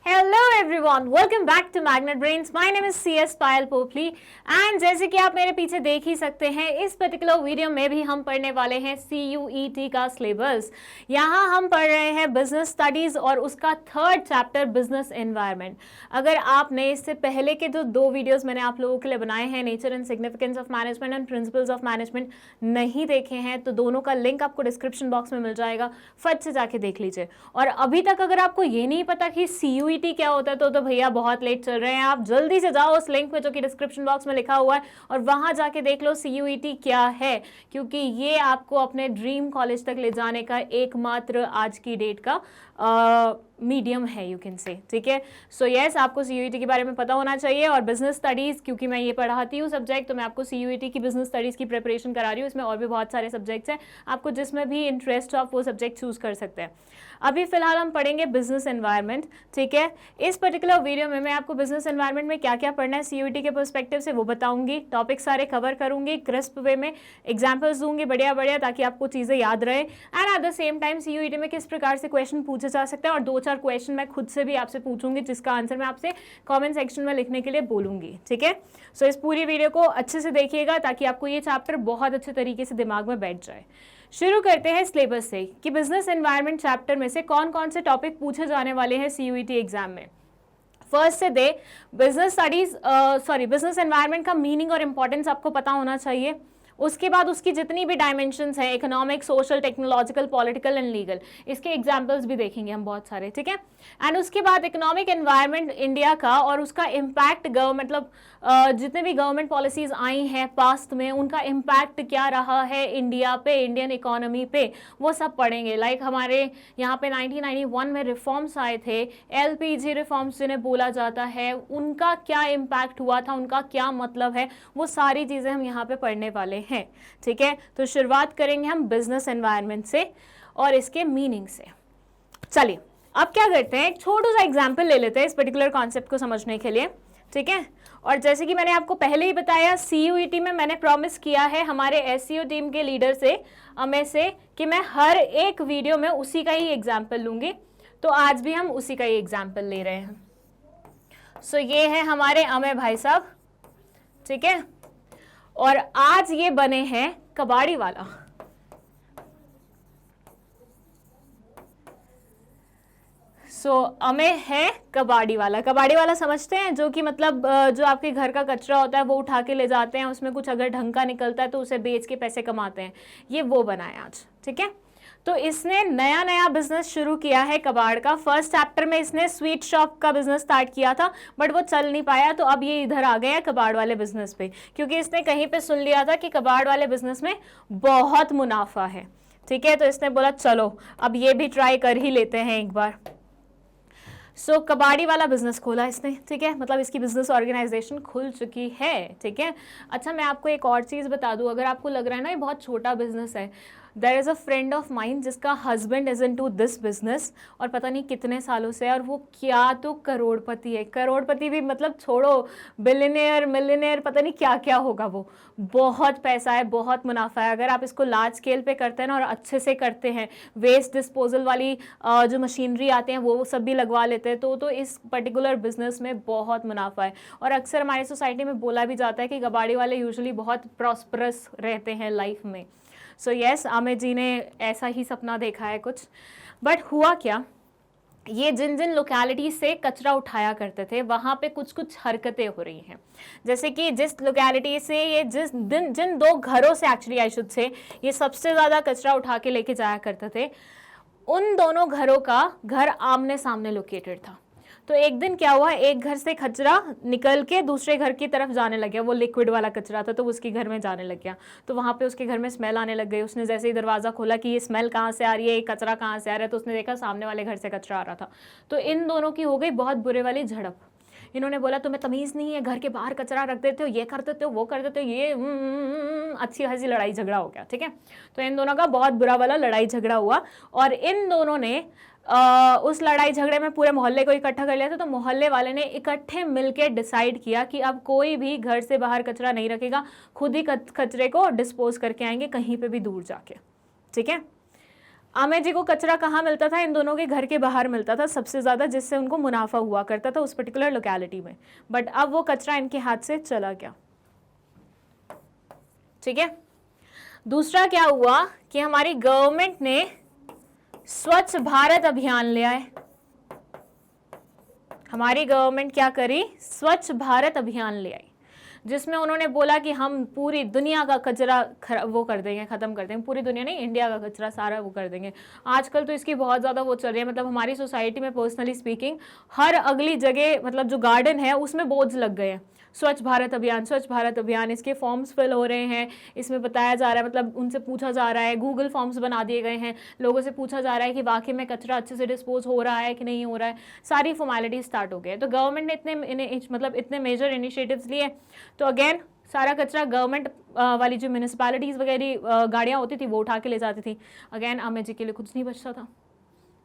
Hello everyone, welcome back to Magnet Brains. My name is CS Payal Popli and जैसे कि आप मेरे पीछे देख ही सकते हैं, इस पर्टिकुलर वीडियो में भी हम पढ़ने वाले हैं CUET का सिलेबस। यहाँ हम पढ़ रहे हैं बिजनेस स्टडीज और उसका थर्ड चैप्टर बिजनेस एनवायरनमेंट। अगर आपने इससे पहले के जो दो वीडियोस मैंने आप लोगों के लिए बनाए हैं, nature and significance of management and principles of management, नहीं देखे हैं तो दोनों का लिंक आपको डिस्क्रिप्शन बॉक्स में मिल जाएगा, फट से जाके देख लीजिए। और अभी तक अगर आपको ये नहीं पता कि CUET क्या होता है तो भैया बहुत लेट चल रहे हैं, आप जल्दी से जाओ उस लिंक पे जो कि डिस्क्रिप्शन बॉक्स में लिखा हुआ है और वहां जाके देख लो CUET क्या है, क्योंकि ये आपको अपने ड्रीम कॉलेज तक ले जाने का एकमात्र आज की डेट का मीडियम है, यू कैन से। ठीक है, सो यस, आपको CUET के बारे में पता होना चाहिए। और बिजनेस स्टडीज, क्योंकि मैं ये पढ़ाती हूँ सब्जेक्ट, तो मैं आपको CUET की बिजनेस स्टडीज की प्रिपरेशन करा रही हूँ। इसमें और भी बहुत सारे सब्जेक्ट्स हैं, आपको जिसमें भी इंटरेस्ट हो आप वो सब्जेक्ट चूज कर सकते हैं। अभी फिलहाल हम पढ़ेंगे बिजनेस एनवायरनमेंट। ठीक है, इस पर्टिकुलर वीडियो में मैं आपको बिजनेस एनवायरनमेंट में क्या क्या पढ़ना है CUET के पर्सपेक्टिव से वो बताऊंगी, टॉपिक सारे कवर करूंगी, क्रिस्प वे में एग्जाम्पल्स दूंगी बढ़िया बढ़िया, ताकि आपको चीजें याद रहे। And at the same time CUET में किस प्रकार से क्वेश्चन पूछे जा सकते हैं, और दो चार क्वेश्चन मैं खुद से भी आपसे पूछूंगी जिसका आंसर मैं आपसे कमेंट सेक्शन में लिखने के लिए बोलूंगी। ठीक है, सो इस पूरी वीडियो को अच्छे से देखिएगा ताकि आपको ये चैप्टर बहुत अच्छे तरीके से दिमाग में बैठ जाए। शुरू करते हैं सिलेबस से कि बिजनेस एनवायरनमेंट चैप्टर में से कौन कौन से टॉपिक पूछे जाने वाले हैं CUET एग्जाम में। फर्स्ट से दे बिजनेस स्टडीज बिजनेस एनवायरनमेंट का मीनिंग और इंपॉर्टेंस आपको पता होना चाहिए। उसके बाद उसकी जितनी भी डायमेंशंस हैं, economic, social, technological, political and legal, इसके एग्जांपल्स भी देखेंगे हम बहुत सारे। ठीक है, एंड उसके बाद इकोनॉमिक एनवायरनमेंट इंडिया का और उसका इम्पैक्ट मतलब जितने भी गवर्नमेंट पॉलिसीज आई हैं पास्ट में, उनका इम्पैक्ट क्या रहा है इंडिया पे, इंडियन इकोनॉमी पे, वो सब पढ़ेंगे। लाइक हमारे यहाँ पे 1991 में रिफॉर्म्स आए थे, LPG रिफॉर्म्स जिन्हें बोला जाता है, उनका क्या इम्पैक्ट हुआ था, उनका क्या मतलब है, वो सारी चीजें हम यहाँ पे पढ़ने वाले हैं। ठीक है, तो शुरुआत करेंगे हम बिजनेस एनवायरनमेंट से और इसके मीनिंग से। चलिए अब क्या करते हैं, एक छोटा सा एग्जांपल ले लेते हैं इस पर्टिकुलर कॉन्सेप्ट को समझने के लिए। ठीक है, और जैसे कि मैंने आपको पहले ही बताया, CUET में मैंने प्रॉमिस किया है हमारे SEO टीम के लीडर से, अमय से, कि मैं हर एक वीडियो में उसी का ही एग्जाम्पल लूंगी। तो आज भी हम उसी का ही एग्जाम्पल ले रहे हैं। सो ये है हमारे अमय भाई साहब। ठीक है, और आज ये बने हैं कबाड़ी वाला। अमय है कबाड़ी वाला। कबाड़ी वाला समझते हैं, जो कि मतलब जो आपके घर का कचरा होता है वो उठा के ले जाते हैं, उसमें कुछ अगर ढंग का निकलता है तो उसे बेच के पैसे कमाते हैं, ये वो बनाया आज। ठीक है, तो इसने नया नया बिजनेस शुरू किया है कबाड़ का। फर्स्ट चैप्टर में इसने स्वीट शॉप का बिजनेस स्टार्ट किया था, बट वो चल नहीं पाया, तो अब ये इधर आ गया कबाड़ वाले बिजनेस पे, क्योंकि इसने कहीं पे सुन लिया था कि कबाड़ वाले बिजनेस में बहुत मुनाफा है। ठीक है, तो इसने बोला चलो अब ये भी ट्राई कर ही लेते हैं एक बार। कबाड़ी वाला बिजनेस खोला इसने। ठीक है, मतलब इसकी बिजनेस ऑर्गेनाइजेशन खुल चुकी है। ठीक है, अच्छा मैं आपको एक और चीज़ बता दूं, अगर आपको लग रहा है ना ये बहुत छोटा बिजनेस है, there is a friend of mine जिसका husband is into this business और पता नहीं कितने सालों से, और वो क्या तो करोड़पति है। करोड़पति भी मतलब छोड़ो, बिलियनियर, मिलियनियर, पता नहीं क्या क्या होगा वो। बहुत पैसा है, बहुत मुनाफा है। अगर आप इसको लार्ज स्केल पे करते हैं ना और अच्छे से करते हैं, वेस्ट डिस्पोजल वाली जो मशीनरी आते हैं वो सब भी लगवा लेते हैं, तो इस पर्टिकुलर बिजनेस में बहुत मुनाफा है। और अक्सर हमारी सोसाइटी में बोला भी जाता है कि कबाड़ी वाले यूजुअली बहुत प्रॉस्परस रहते हैं लाइफ में। सो यस, अमय जी ने ऐसा ही सपना देखा है कुछ। बट हुआ क्या, ये जिन जिन लोकेलिटी से कचरा उठाया करते थे वहाँ पे कुछ कुछ हरकतें हो रही हैं। जैसे कि जिस लोकेलिटी से ये जिन दो घरों से, एक्चुअली आई शुड से, ये सबसे ज़्यादा कचरा उठा के लेके जाया करते थे, उन दोनों घरों का घर आमने सामने लोकेटेड था। तो एक दिन क्या हुआ, एक घर से कचरा निकल के दूसरे घर की तरफ जाने लग गया। वो लिक्विड वाला कचरा था, तो उसके घर में जाने लग गया। तो वहाँ पे उसके घर में स्मेल आने लग गई। उसने जैसे ही दरवाज़ा खोला कि ये स्मेल कहाँ से आ रही है, ये कचरा कहाँ से आ रहा है, तो उसने देखा सामने वाले घर से कचरा आ रहा था। तो इन दोनों की हो गई बहुत बुरे वाली झड़प। इन्होंने बोला तुम्हें तमीज़ नहीं है, घर के बाहर कचरा रख देते हो, ये कर देते हो, वो कर देते हो, ये अच्छी खासी लड़ाई झगड़ा हो गया। ठीक है, तो इन दोनों का बहुत बुरा वाला लड़ाई झगड़ा हुआ और इन दोनों ने उस लड़ाई झगड़े में पूरे मोहल्ले को इकट्ठा कर लिया था। तो मोहल्ले वाले ने इकट्ठे मिलकर डिसाइड किया कि अब कोई भी घर से बाहर कचरा नहीं रखेगा, खुद ही कचरे को डिस्पोज करके आएंगे कहीं पे भी दूर जाके। ठीक है, आमिर जी को कचरा कहाँ मिलता था? इन दोनों के घर के बाहर मिलता था सबसे ज़्यादा, जिससे उनको मुनाफा हुआ करता था उस पर्टिकुलर लोकेलिटी में। बट अब वो कचरा इनके हाथ से चला गया। ठीक है। दूसरा क्या हुआ कि हमारी गवर्नमेंट ने स्वच्छ भारत अभियान ले आए। हमारी गवर्नमेंट क्या करी? स्वच्छ भारत अभियान ले आई, जिसमें उन्होंने बोला कि हम पूरी दुनिया का कचरा वो कर देंगे, ख़त्म कर देंगे। पूरी दुनिया नहीं, इंडिया का कचरा सारा वो कर देंगे। आजकल तो इसकी बहुत ज़्यादा वो चल रही है, मतलब हमारी सोसाइटी में पर्सनली स्पीकिंग हर अगली जगह, मतलब जो गार्डन है उसमें बोर्ड्स लग गए हैं, स्वच्छ भारत अभियान, स्वच्छ भारत अभियान। इसके फॉर्म्स फिल हो रहे हैं, इसमें बताया जा रहा है, मतलब उनसे पूछा जा रहा है, गूगल फॉर्म्स बना दिए गए हैं, लोगों से पूछा जा रहा है कि वाकई में कचरा अच्छे से डिस्पोज हो रहा है कि नहीं हो रहा है। सारी फॉर्मेलिटी स्टार्ट हो गई है। तो गवर्नमेंट ने इतने मेजर इनिशिएटिव्स लिए। तो अगेन सारा कचरा गवर्नमेंट वाली जो म्यूनिसिपैलिटीज़ वगैरह गाड़ियाँ होती थी वो उठा के ले जाती थी। अगेन आमिर जी के लिए कुछ नहीं बचता था।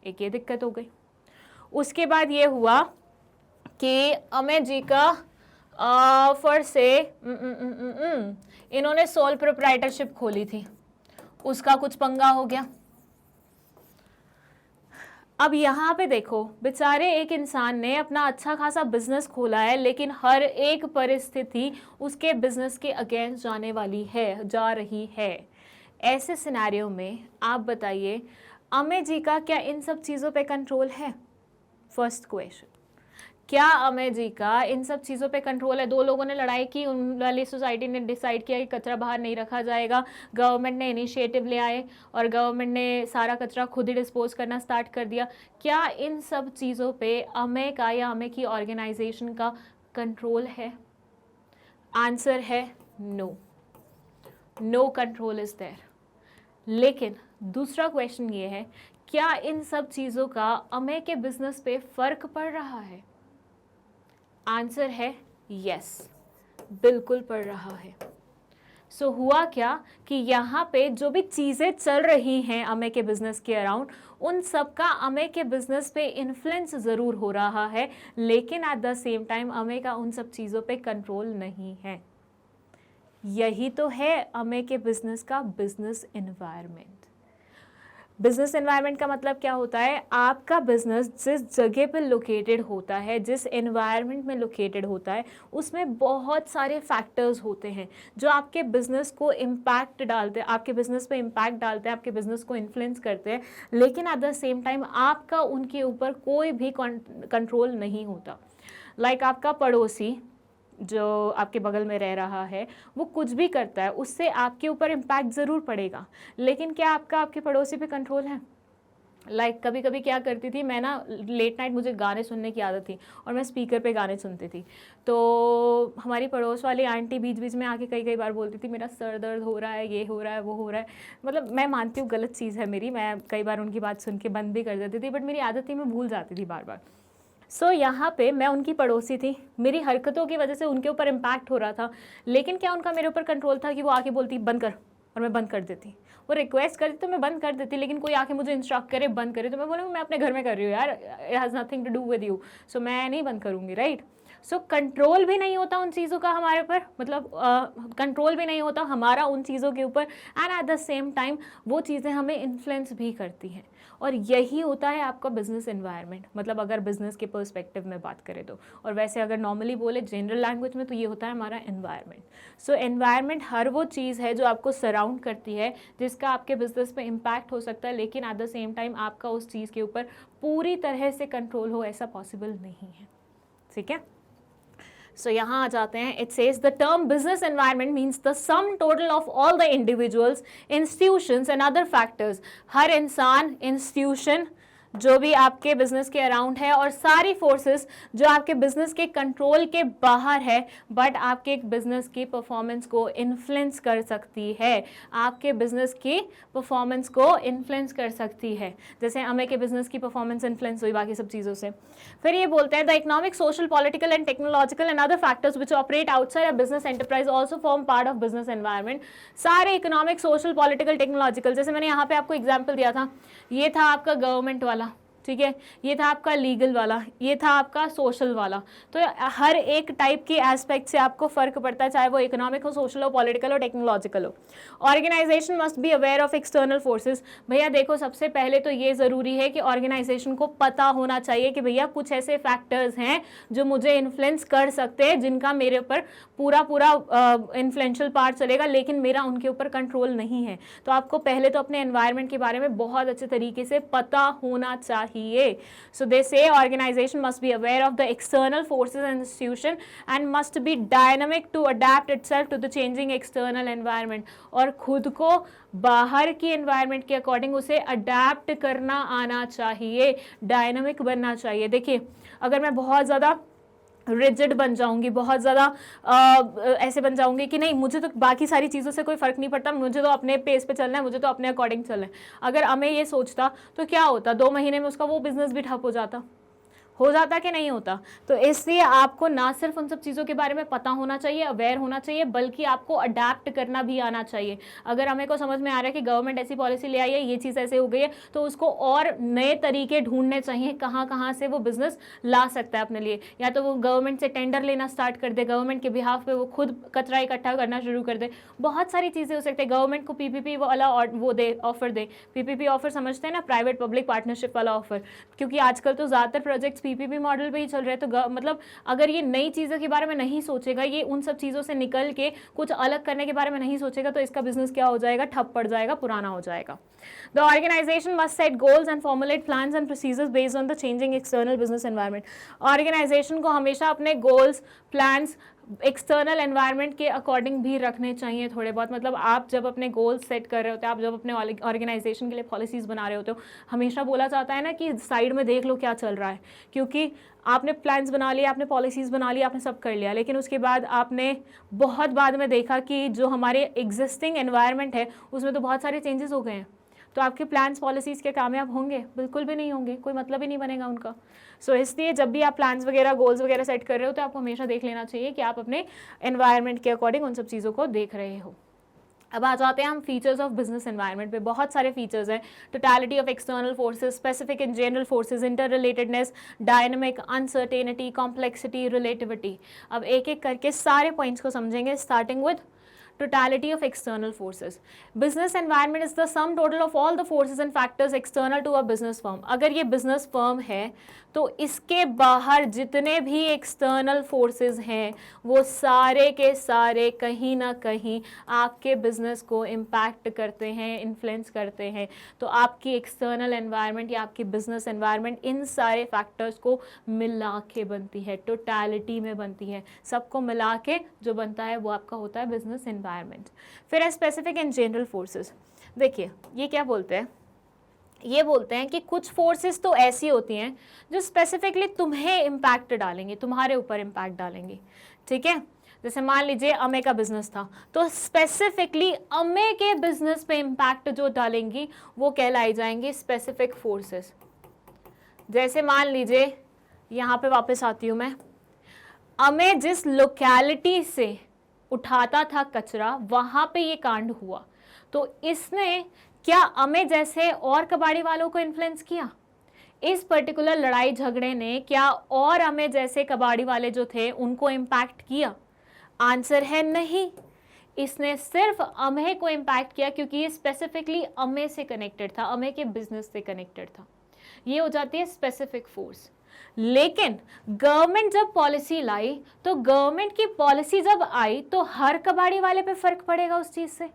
एक ये दिक्कत हो गई। उसके बाद ये हुआ कि आमिर जी का इन्होंने सोल प्रोप्राइटरशिप खोली थी, उसका कुछ पंगा हो गया। अब यहाँ पे देखो, बेचारे एक इंसान ने अपना अच्छा खासा बिजनेस खोला है, लेकिन हर एक परिस्थिति उसके बिजनेस के अगेंस्ट जाने वाली है, जा रही है। ऐसे सिनेरियो में आप बताइए, आमिर जी का क्या इन सब चीज़ों पे कंट्रोल है? फर्स्ट क्वेश्चन, क्या आमिर जी का इन सब चीज़ों पे कंट्रोल है? दो लोगों ने लड़ाई की, उन वाली सोसाइटी ने डिसाइड किया कि कचरा बाहर नहीं रखा जाएगा, गवर्नमेंट ने इनिशिएटिव ले आए और गवर्नमेंट ने सारा कचरा खुद ही डिस्पोज करना स्टार्ट कर दिया। क्या इन सब चीज़ों पे आमिर का या आमिर की ऑर्गेनाइजेशन का कंट्रोल है? आंसर है no, no control is there. लेकिन दूसरा क्वेश्चन ये है, क्या इन सब चीज़ों का आमिर के बिजनेस पे फ़र्क पड़ रहा है? आंसर है यस, बिल्कुल पड़ रहा है। सो हुआ क्या कि यहाँ पे जो भी चीज़ें चल रही हैं आमिर के बिजनेस के अराउंड, उन सब का आमिर के बिजनेस पे इन्फ्लुएंस ज़रूर हो रहा है, लेकिन at the same time Aamir का उन सब चीज़ों पे कंट्रोल नहीं है। यही तो है आमिर के बिजनेस का बिजनेस एनवायरनमेंट। बिजनेस एनवायरनमेंट का मतलब क्या होता है? आपका बिजनेस जिस जगह पर लोकेटेड होता है, जिस एनवायरनमेंट में लोकेटेड होता है, उसमें बहुत सारे फैक्टर्स होते हैं जो आपके बिजनेस को इम्पैक्ट डालते हैं, आपके बिजनेस पे इम्पैक्ट डालते हैं, आपके बिजनेस को इन्फ्लुएंस करते हैं, लेकिन एट द सेम टाइम आपका उनके ऊपर कोई भी कंट्रोल नहीं होता। लाइक आपका पड़ोसी जो आपके बगल में रह रहा है, वो कुछ भी करता है, उससे आपके ऊपर इम्पैक्ट ज़रूर पड़ेगा, लेकिन क्या आपका आपके पड़ोसी पे कंट्रोल है? लाइक कभी कभी क्या करती थी मैं ना, लेट नाइट मुझे गाने सुनने की आदत थी और मैं स्पीकर पे गाने सुनती थी। तो हमारी पड़ोस वाली आंटी बीच बीच में आके कई बार बोलती थी मेरा सर दर्द हो रहा है, ये हो रहा है, वो हो रहा है। मतलब मैं मानती हूँ गलत चीज़ है मेरी, मैं कई बार उनकी बात सुन के बंद भी कर देती थी, बट मेरी आदत थी, मैं भूल जाती थी बार बार। सो यहाँ पे मैं उनकी पड़ोसी थी, मेरी हरकतों की वजह से उनके ऊपर इम्पैक्ट हो रहा था, लेकिन क्या उनका मेरे ऊपर कंट्रोल था कि वो आके बोलती बंद कर, और मैं बंद कर देती। वो रिक्वेस्ट करती तो मैं बंद कर देती, लेकिन कोई आके मुझे इंस्ट्रक्ट करे बंद करे तो मैं बोलूँ मैं अपने घर में कर रही हूँ यार, it has nothing to do with you, so मैं नहीं बंद करूँगी, राइट। सो कंट्रोल भी नहीं होता उन चीज़ों का हमारे ऊपर, मतलब कंट्रोल भी नहीं होता हमारा उन चीज़ों के ऊपर, and at the same time वो चीज़ें हमें इन्फ्लुएंस भी करती हैं। और यही होता है आपका बिजनेस एनवायरनमेंट, मतलब अगर बिजनेस के पर्सपेक्टिव में बात करें तो, और वैसे अगर नॉर्मली बोले जनरल लैंग्वेज में तो ये होता है हमारा एनवायरनमेंट। सो एनवायरनमेंट हर वो चीज़ है जो आपको सराउंड करती है, जिसका आपके बिजनेस पे इम्पैक्ट हो सकता है, लेकिन एट द सेम टाइम आपका उस चीज़ के ऊपर पूरी तरह से कंट्रोल हो, ऐसा पॉसिबल नहीं है। ठीक है, सो यहाँ आ जाते हैं। It says the term business environment means the sum total of all the individuals, institutions and other factors. हर इंसान, इंस्टीट्यूशन जो भी आपके बिजनेस के अराउंड है, और सारी फोर्सेस जो आपके बिजनेस के कंट्रोल के बाहर है, बट आपके बिजनेस की परफॉर्मेंस को इन्फ्लुएंस कर सकती है, आपके बिजनेस की परफॉर्मेंस को इन्फ्लुएंस कर सकती है। जैसे हमें के बिजनेस की परफॉर्मेंस इन्फ्लुएंस हुई बाकी सब चीज़ों से। फिर ये बोलते हैं the economic, social, political and technological and other factors which operate outside a business enterprise also form part of business environment. सारे इकोनॉमिक, सोशल, पॉलिटिकल, टेक्नोलॉजिकल, जैसे मैंने यहाँ पे आपको एग्जाम्पल दिया था, ये था आपका गवर्नमेंट वाला, ठीक है, ये था आपका लीगल वाला, ये था आपका सोशल वाला। तो हर एक टाइप के एस्पेक्ट से आपको फर्क पड़ता है, चाहे वो इकोनॉमिक हो, सोशल हो, पॉलिटिकल हो, टेक्नोलॉजिकल हो। Organisation must be aware of external forces. भैया देखो, सबसे पहले तो ये ज़रूरी है कि ऑर्गेनाइजेशन को पता होना चाहिए कि भैया कुछ ऐसे फैक्टर्स हैं जो मुझे इन्फ्लुएंस कर सकते हैं, जिनका मेरे ऊपर पूरा इन्फ्लुएंशियल पार्ट चलेगा, लेकिन मेरा उनके ऊपर कंट्रोल नहीं है। तो आपको पहले तो अपने एनवायरनमेंट के बारे में बहुत अच्छे तरीके से पता होना चाहिए। So they say organization must be aware of the external forces and institution and must be dynamic to adapt itself to the changing external environment। और खुद को बाहर की एनवायरनमेंट के अकॉर्डिंग उसे अडेप्ट करना आना चाहिए, डायनामिक बनना चाहिए। देखिए, अगर मैं बहुत ज़्यादा रिजिड बन जाऊंगी, बहुत ज़्यादा ऐसे बन जाऊंगी कि नहीं, मुझे तो बाकी सारी चीज़ों से कोई फ़र्क नहीं पड़ता, मुझे तो अपने पेस पे चलना है, मुझे तो अपने अकॉर्डिंग चलना है। अगर अमें ये सोचता तो क्या होता, 2 महीने में उसका वो बिज़नेस भी ठप हो जाता कि नहीं होता। तो इसलिए आपको ना सिर्फ उन सब चीज़ों के बारे में पता होना चाहिए, अवेयर होना चाहिए, बल्कि आपको अडेप्ट करना भी आना चाहिए। अगर हमें को समझ में आ रहा है कि गवर्नमेंट ऐसी पॉलिसी ले आई है, ये चीज़ ऐसे हो गई है, तो उसको और नए तरीके ढूंढने चाहिए कहाँ से वो बिजनेस ला सकता है अपने लिए। या तो वो गवर्नमेंट से टेंडर लेना स्टार्ट कर दे, गवर्नमेंट के बिहाफ पे वो खुद कचरा इकट्ठा करना शुरू कर दे, बहुत सारी चीज़ें हो सकती है। गवर्नमेंट को पीपीपी वाला वो दे, ऑफर दे, पीपीपी ऑफर समझते हैं ना, प्राइवेट पब्लिक पार्टनरशिप वाला ऑफर, क्योंकि आजकल तो ज़्यादातर प्रोजेक्ट्स पीपीपी मॉडल पे चल रहे। तो मतलब अगर ये नई चीज़ों के बारे में नहीं सोचेगा, ये उन सब चीज़ों से निकल के कुछ अलग करने के बारे में नहीं सोचेगा, तो इसका बिजनेस क्या हो जाएगा, ठप पड़ जाएगा, पुराना हो जाएगा। The organisation must set goals and formulate plans and procedures based on the changing external business environment. Organisation को हमेशा अपने गोल्स, प्लान्स एक्सटर्नल एनवायरनमेंट के अकॉर्डिंग भी रखने चाहिए थोड़े बहुत। मतलब आप जब अपने गोल्स सेट कर रहे होते हैं, आप जब अपने ऑर्गेनाइजेशन के लिए पॉलिसीज़ बना रहे होते हो, हमेशा बोला जाता है ना कि साइड में देख लो क्या चल रहा है, क्योंकि आपने प्लान्स बना लिए, आपने पॉलिसीज़ बना ली, आपने सब कर लिया, लेकिन उसके बाद आपने बहुत बाद में देखा कि जो हमारे एग्जिस्टिंग एनवायरनमेंट है उसमें तो बहुत सारे चेंजेस हो गए हैं। तो आपके प्लान्स, पॉलिसीज़ के कामयाब होंगे? बिल्कुल भी नहीं होंगे, कोई मतलब ही नहीं बनेगा उनका। सो इसलिए जब भी आप प्लान्स वगैरह, गोल्स वगैरह सेट कर रहे हो, तो आपको हमेशा देख लेना चाहिए कि आप अपने एनवायरनमेंट के अकॉर्डिंग उन सब चीज़ों को देख रहे हो। अब आ जाते हैं हम फीचर्स ऑफ बिजनेस एनवायरनमेंट पे। बहुत सारे फीचर्स हैं, totality of external forces, specific and general forces, inter relatedness, dynamic, uncertainty, complexity, relativity. अब एक एक करके सारे पॉइंट्स को समझेंगे, starting with totality of external forces. Business environment is the sum total of all the forces and factors external to a business firm. अगर ये business firm है तो इसके बाहर जितने भी एक्सटर्नल फोर्सेस हैं वो सारे के सारे कहीं ना कहीं आपके बिजनेस को इम्पैक्ट करते हैं, इन्फ्लुएंस करते हैं। तो आपकी एक्सटर्नल एनवायरनमेंट या आपकी बिजनेस एनवायरनमेंट इन सारे फैक्टर्स को मिला के बनती है, टोटलिटी में बनती है। सबको मिला के जो बनता है वो आपका होता है बिजनेस एनवायरनमेंट। फिर है स्पेसिफिक एंड जनरल फोर्सेस। देखिए ये क्या बोलते हैं, ये बोलते हैं कि कुछ फोर्सेस तो ऐसी होती हैं जो स्पेसिफिकली तुम्हें इम्पैक्ट डालेंगी, तुम्हारे ऊपर इम्पैक्ट डालेंगी। ठीक है, जैसे मान लीजिए अमे का बिजनेस था, तो स्पेसिफिकली अमे के बिजनेस पे इम्पैक्ट जो डालेंगी वो कहलाई जाएंगी स्पेसिफिक फोर्सेस। जैसे मान लीजिए यहाँ पे वापस आती हूँ मैं, अमे जिस लोकेलिटी से उठाता था कचरा वहाँ पे ये कांड हुआ, तो इसने क्या अमे जैसे और कबाड़ी वालों को इन्फ्लुएंस किया? इस पर्टिकुलर लड़ाई झगड़े ने क्या और अमे जैसे कबाड़ी वाले जो थे उनको इम्पैक्ट किया? आंसर है नहीं। इसने सिर्फ अमे को इम्पैक्ट किया क्योंकि ये स्पेसिफिकली अमे से कनेक्टेड था, अमे के बिजनेस से कनेक्टेड था। ये हो जाती है स्पेसिफिक फोर्स। लेकिन गवर्नमेंट जब पॉलिसी लाई, तो गवर्नमेंट की पॉलिसी जब आई तो हर कबाड़ी वाले पे फर्क पड़ेगा उस चीज से।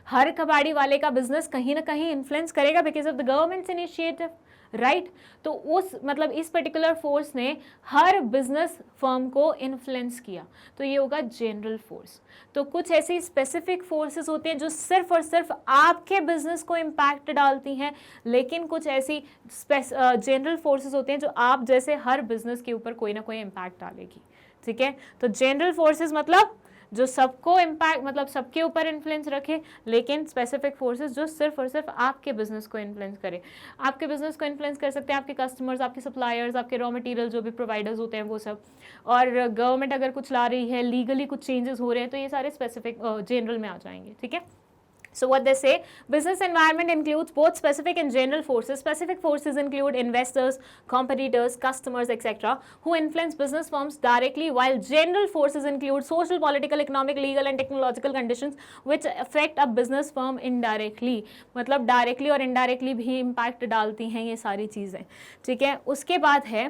हर कबाड़ी वाले का बिजनेस कहीं ना कहीं इन्फ्लुएंस करेगा because of the governments initiative, right. तो उस मतलब इस पर्टिकुलर फोर्स ने हर बिजनेस फर्म को इन्फ्लुएंस किया, तो ये होगा जनरल फोर्स। तो कुछ ऐसी स्पेसिफिक फोर्सेस होती हैं जो सिर्फ और सिर्फ आपके बिजनेस को इम्पैक्ट डालती हैं, लेकिन कुछ ऐसी जनरल फोर्सेस होती हैं जो आप जैसे हर बिजनेस के ऊपर कोई ना कोई इम्पैक्ट डालेगी। ठीक है, तो जनरल फोर्सेस मतलब जो सबको इम्पैक्ट, मतलब सबके ऊपर इन्फ्लुएंस रखे, लेकिन स्पेसिफिक फोर्सेस जो सिर्फ और सिर्फ आपके बिजनेस को इन्फ्लुएंस करे। आपके बिजनेस को इन्फ्लुएंस कर सकते हैं आपके कस्टमर्स, आपके सप्लायर्स, आपके रॉ मटेरियल जो भी प्रोवाइडर्स होते हैं वो सब। और गवर्नमेंट अगर कुछ ला रही है, लीगली कुछ चेंजेस हो रहे हैं, तो ये सारे स्पेसिफिक जनरल में आ जाएंगे। ठीक है, So what they say, business environment includes both specific and general forces. Specific forces include investors, competitors, customers, etc., who influence business firms directly, while general forces include social, political, economic, legal and technological conditions which affect a business firm indirectly. मतलब directly और indirectly भी impact डालती हैं ये सारी चीज़ें, ठीक है। उसके बाद है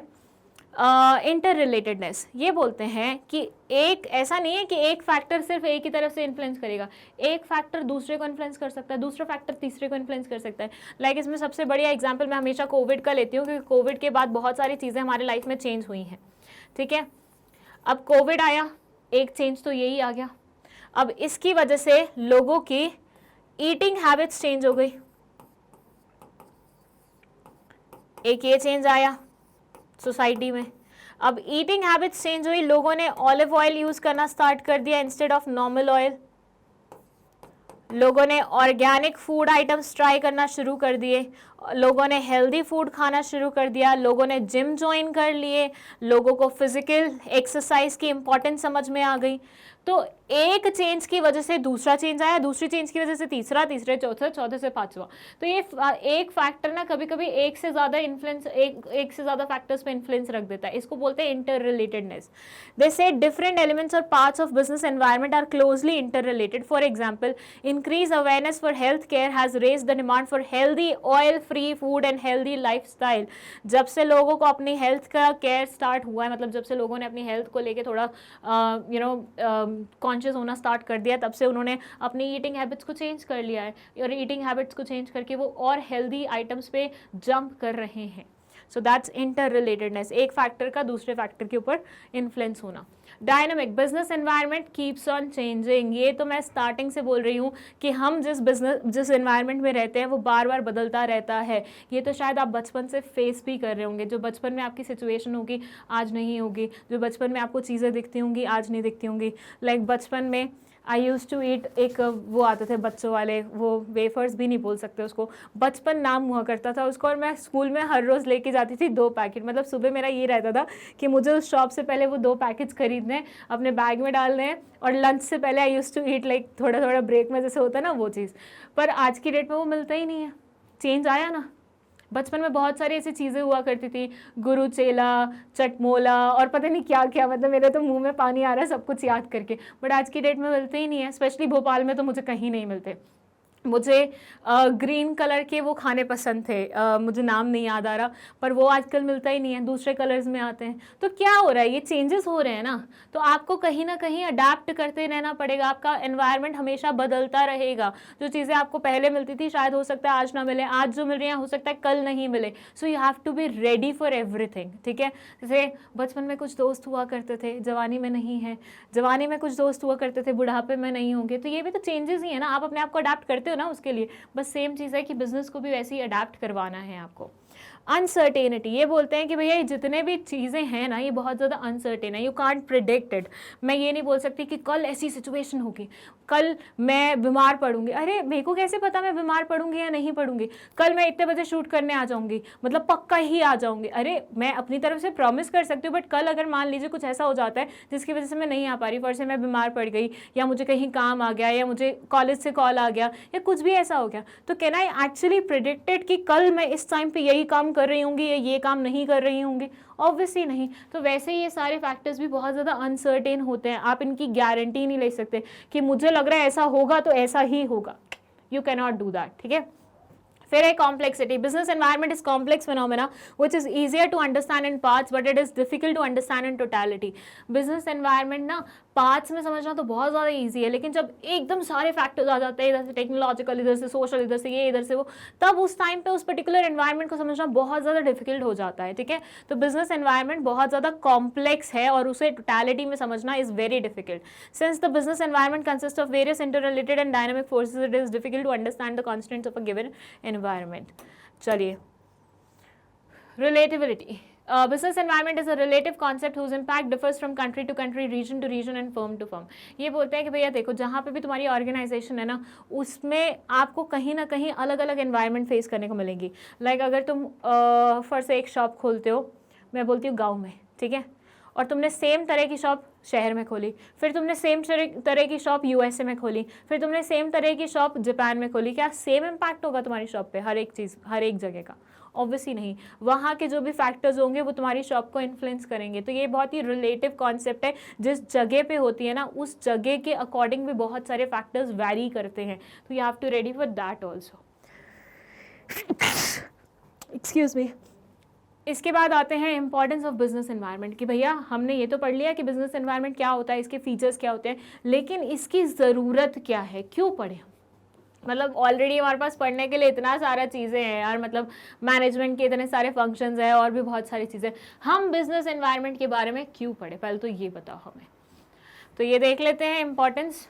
इंटर रिलेटेडनेस। ये बोलते हैं कि एक ऐसा नहीं है कि एक फैक्टर सिर्फ एक ही तरफ से इन्फ्लुएंस करेगा, एक फैक्टर दूसरे को इन्फ्लुएंस कर सकता है, दूसरा फैक्टर तीसरे को इन्फ्लुएंस कर सकता है। लाइक इसमें सबसे बढ़िया एग्जांपल मैं हमेशा कोविड का लेती हूँ, क्योंकि कोविड के बाद बहुत सारी चीज़ें हमारे लाइफ में चेंज हुई हैं, ठीक है। अब कोविड आया, एक चेंज तो यही आ गया। अब इसकी वजह से लोगों की ईटिंग हैबिट्स चेंज हो गई, एक ये चेंज आया सोसाइटी में। अब ईटिंग हैबिट्स चेंज हुई, लोगों ने ऑलिव ऑयल यूज करना स्टार्ट कर दिया इंस्टेड ऑफ नॉर्मल ऑयल, लोगों ने ऑर्गेनिक फूड आइटम्स ट्राई करना शुरू कर दिए, लोगों ने हेल्दी फूड खाना शुरू कर दिया, लोगों ने जिम ज्वाइन कर लिए, लोगों को फिजिकल एक्सरसाइज की इंपॉर्टेंस समझ में आ गई। तो एक चेंज की वजह से दूसरा चेंज आया, दूसरी चेंज की वजह से तीसरा, तीसरे चौथा, चौथे से पांचवा। तो ये एक फैक्टर ना कभी कभी एक से ज़्यादा इन्फ्लुएंस, एक से ज़्यादा फैक्टर्स पे इन्फ्लुएंस रख देता है। इसको बोलते हैं inter relatedness. They say different elements और parts of business environment are closely interrelated. For example, increase awareness for health care has raise the demand for healthy oil free food and healthy lifestyle. जब से लोगों को अपनी health का care start हुआ है, मतलब जब से लोगों ने अपनी हेल्थ को लेके थोड़ा कॉन्शियस होना स्टार्ट कर दिया, तब से उन्होंने अपनी ईटिंग हैबिट्स को चेंज कर लिया है, और ईटिंग हैबिट्स को चेंज करके वो और हेल्दी आइटम्स पे जंप कर रहे हैं। सो दैट्स इंटर रिलेटेडनेस, एक फैक्टर का दूसरे फैक्टर के ऊपर इन्फ्लुएंस होना। Dynamic, business environment keeps on changing. ये तो मैं स्टार्टिंग से बोल रही हूँ कि हम जिस एनवायरनमेंट में रहते हैं वो बार बार बदलता रहता है। ये तो शायद आप बचपन से फेस भी कर रहे होंगे, जो बचपन में आपकी सिचुएशन होगी आज नहीं होगी, जो बचपन में आपको चीज़ें दिखती होंगी आज नहीं दिखती होंगी। लाइक बचपन में आई यूज़ टू ईट, एक वो आते थे बच्चों वाले, वो वेफर्स भी नहीं बोल सकते उसको, बचपन नाम हुआ करता था उसको, और मैं स्कूल में हर रोज़ लेके जाती थी 2 पैकेट। मतलब सुबह मेरा ये रहता था कि मुझे उस शॉप से पहले वो 2 पैकेट्स खरीदने, अपने बैग में डालने हैं, और लंच से पहले आई यूज़ टू ईट, लाइक थोड़ा थोड़ा ब्रेक में जैसे होता है ना वो चीज़। पर आज की डेट में वो मिलता ही नहीं है। चेंज आया ना। बचपन में बहुत सारी ऐसी चीज़ें हुआ करती थी, गुरु चेला, चटमोला और पता नहीं क्या क्या, मतलब मेरे तो मुंह में पानी आ रहा है सब कुछ याद करके। बट आज की डेट में मिलते ही नहीं है, स्पेशली भोपाल में तो मुझे कहीं नहीं मिलते। मुझे ग्रीन कलर के वो खाने पसंद थे, मुझे नाम नहीं याद आ रहा, पर वो आजकल मिलता ही नहीं है, दूसरे कलर्स में आते हैं। तो क्या हो रहा है, ये चेंजेस हो रहे हैं ना, तो आपको कहीं ना कहीं अडाप्ट करते रहना पड़ेगा। आपका एनवायरनमेंट हमेशा बदलता रहेगा। जो चीज़ें आपको पहले मिलती थी शायद हो सकता है आज ना मिले, आज जो मिल रही हैं हो सकता है कल नहीं मिले। So you have to be ready for everything, ठीक है। जैसे बचपन में कुछ दोस्त हुआ करते थे, जवानी में नहीं है, जवानी में कुछ दोस्त हुआ करते थे, बुढ़ापे में नहीं होंगे। तो ये भी तो चेंजेस ही है ना, आप अपने आप को अडाप्ट करते हो ना उसके लिए। बस सेम चीज़ है कि बिजनेस को भी वैसे ही अडाप्ट करवाना है आपको। अनसर्टेनिटी, ये बोलते हैं कि भैया जितने भी चीज़ें हैं ना ये बहुत ज़्यादा अनसर्टेन है, यू कांट प्रिडिक्ट इट। मैं ये नहीं बोल सकती कि कल ऐसी सिचुएशन होगी, कल मैं बीमार पड़ूंगी। अरे मेरे को कैसे पता मैं बीमार पड़ूंगी या नहीं पड़ूंगी? कल मैं इतने बजे शूट करने आ जाऊंगी, मतलब पक्का ही आ जाऊंगी। अरे मैं अपनी तरफ से प्रॉमिस कर सकती हूँ, बट कल अगर मान लीजिए कुछ ऐसा हो जाता है जिसकी वजह से मैं नहीं आ पा रही, फॉर से मैं बीमार पड़ गई, या मुझे कहीं काम आ गया, या मुझे कॉलेज से कॉल आ गया, या कुछ भी ऐसा हो गया, तो कैन आई एक्चुअली प्रिडिक्टेड कि कल मैं इस टाइम पे यही काम कर रही होंगी या ये काम नहीं कर रही होंगी? ऑब्वियसली नहीं। तो वैसे ही ये सारे फैक्टर्स भी बहुत ज़्यादा अनसर्टेन होते हैं, आप इनकी गारंटी नहीं ले सकते कि मुझे लग रहा है ऐसा होगा तो ऐसा ही होगा। You can not do that, ठीक है। फिर है complexity. Business environment is complex phenomena which is easier to understand in parts but it is difficult to understand in totality. Business environment ना पार्ट्स में समझना तो बहुत ज़्यादा ईजी है, लेकिन जब एकदम सारे फैक्टर्स आ जाते हैं, इधर से टेक्नोलॉजिकल, इधर से सोशल, इधर से ये, इधर से वो, तब उस टाइम पे उस पर्टिकुलर एनवायरनमेंट को समझना बहुत ज़्यादा डिफिकल्ट हो जाता है, ठीक है। तो बिजनेस एनवायरनमेंट बहुत ज़्यादा कॉम्प्लेक्स है और उसे टोटलिटी में समझना is very difficult. Since the business environment consist of various inter related and dynamic forces, it is difficult to understand the constants of a given environment. चलिए, relativity. Business environment is a relative concept whose impact differs from country to country, region to region and firm to firm. ये बोलते हैं कि भैया देखो, जहाँ पे भी तुम्हारी ऑर्गेनाइजेशन है ना, उसमें आपको कहीं ना कहीं अलग अलग एनवायरनमेंट फेस करने को मिलेंगी। लाइक अगर तुम फॉर से एक शॉप खोलते हो, मैं बोलती हूँ गाँव में, ठीक है, और तुमने सेम तरह की शॉप शहर में खोली, फिर तुमने सेम तरह की शॉप यूएसए में खोली, फिर तुमने सेम तरह की शॉप जापान में खोली, क्या सेम इम्पैक्ट होगा तुम्हारी शॉप पे हर एक चीज़, हर एक जगह का? ऑब्वियसली नहीं। वहाँ के जो भी फैक्टर्स होंगे वो तुम्हारी शॉप को इन्फ्लुएंस करेंगे। तो ये बहुत ही रिलेटिव कॉन्सेप्ट है, जिस जगह पे होती है ना उस जगह के अकॉर्डिंग भी बहुत सारे फैक्टर्स वैरी करते हैं। तो you have to ready for that also. Excuse me. इसके बाद आते हैं इंपॉर्टेंस ऑफ बिजनेस एनवायरनमेंट, कि भैया हमने ये तो पढ़ लिया कि बिजनेस एनवायरनमेंट क्या होता है, इसके फीचर्स क्या होते हैं, लेकिन इसकी ज़रूरत क्या है, क्यों पढ़े? मतलब ऑलरेडी हमारे पास पढ़ने के लिए इतना सारा चीज़ें हैं यार, मतलब मैनेजमेंट के इतने सारे फंक्शंस हैं और भी बहुत सारी चीज़ें, हम बिजनेस एनवायरनमेंट के बारे में क्यों पढ़े? पहले तो ये बताओ हमें। तो ये देख लेते हैं इंपॉर्टेंस।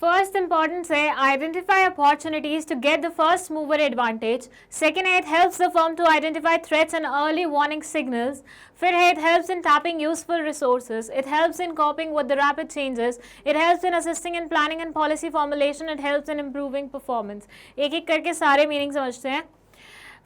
फर्स्ट इंपॉर्टेंस है identify opportunities to get the first mover advantage. Second है it helps the firm to identify threats and early warning signals. फिर है it helps in tapping useful resources. It helps in coping with the rapid changes. It helps in assisting in planning and policy formulation. It helps in improving performance. एक एक करके सारे meaning समझते हैं।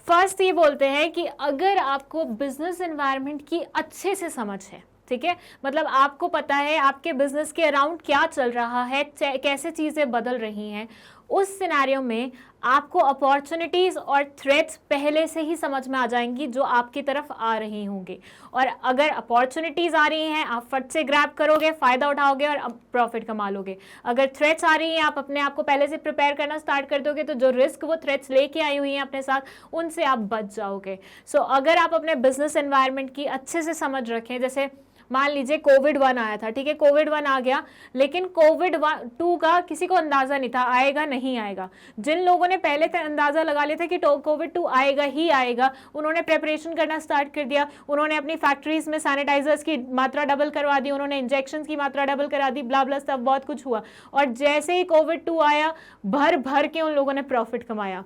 First ये बोलते हैं कि अगर आपको बिजनेस एनवायरनमेंट की अच्छे से समझ है, ठीक है, मतलब आपको पता है आपके बिजनेस के अराउंड क्या चल रहा है, कैसे चीज़ें बदल रही हैं, उस सिनेरियो में आपको अपॉर्चुनिटीज़ और थ्रेट्स पहले से ही समझ में आ जाएंगी जो आपकी तरफ आ रही होंगी। और अगर अपॉर्चुनिटीज़ आ रही हैं आप फट से ग्रैब करोगे, फ़ायदा उठाओगे और प्रॉफिट कमा लोगे। अगर थ्रेट्स आ रही हैं आप अपने आप को पहले से प्रिपेयर करना स्टार्ट कर दोगे, तो जो रिस्क वो थ्रेट्स लेके आई हुई हैं अपने साथ उनसे आप बच जाओगे। सो अगर आप अपने बिजनेस एनवायरनमेंट की अच्छे से समझ रखें, जैसे मान लीजिए कोविड-1 आया था, ठीक है, कोविड-1 आ गया, लेकिन कोविड-2 का किसी को अंदाज़ा नहीं था आएगा नहीं आएगा। जिन लोगों ने पहले से अंदाज़ा लगा लिया था कि कोविड-2 आएगा ही आएगा, उन्होंने प्रिपरेशन करना स्टार्ट कर दिया, उन्होंने अपनी फैक्ट्रीज में सैनिटाइजर्स की मात्रा डबल करवा दी, उन्होंने इंजेक्शन की मात्रा डबल करा दी, ब्ला ब्ला सब बहुत कुछ हुआ। और जैसे ही कोविड-2 आया भर भर के उन लोगों ने प्रॉफिट कमाया।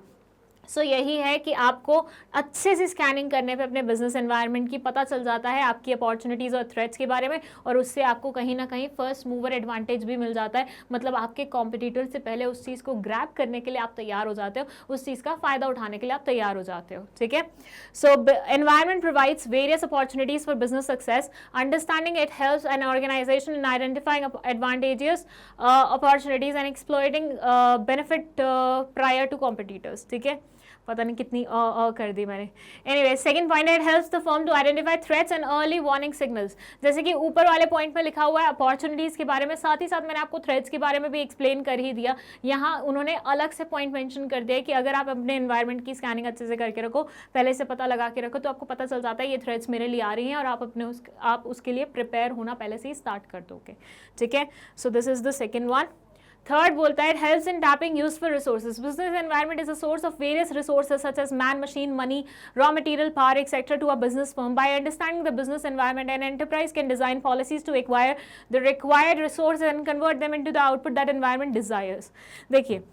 सो यही है कि आपको अच्छे से स्कैनिंग करने पे अपने बिजनेस एनवायरनमेंट की पता चल जाता है, आपकी अपॉर्चुनिटीज़ और थ्रेट्स के बारे में, और उससे आपको कहीं ना कहीं फर्स्ट मूवर एडवांटेज भी मिल जाता है। मतलब आपके कॉम्पिटिटर से पहले उस चीज़ को ग्रैब करने के लिए आप तैयार हो जाते हो, उस चीज़ का फ़ायदा उठाने के लिए आप तैयार हो जाते हो, ठीक है। So environment provides various opportunities for business success. Understanding it helps an organization in identifying advantages opportunities and exploiting benefit prior to competitors, ठीक है। पता नहीं कितनी कर दी मैंने। एनीवे, सेकंड पॉइंट है it helps the firm to identify threats and early warning signals. जैसे कि ऊपर वाले पॉइंट में लिखा हुआ है अपॉर्चुनिटीज़ के बारे में, साथ ही साथ मैंने आपको थ्रेट्स के बारे में भी एक्सप्लेन कर ही दिया। यहाँ उन्होंने अलग से पॉइंट मेंशन कर दिया कि अगर आप अपने एनवायरनमेंट की स्कैनिंग अच्छे से करके रखो, पहले से पता लगा के रखो, तो आपको पता चल जाता है ये थ्रेट्स मेरे लिए आ रही हैं, और आप उसके लिए प्रिपेयर होना पहले से ही स्टार्ट कर दोगे, ठीक है। So this is the second one. Third बोलता है, it helps in tapping useful resources. Business environment is a source of various resources such as man, machine, money, raw material, power, etc. to a business firm. By understanding the business environment, an enterprise can design policies to acquire the required resources and convert them into the output that environment desires. देखिए,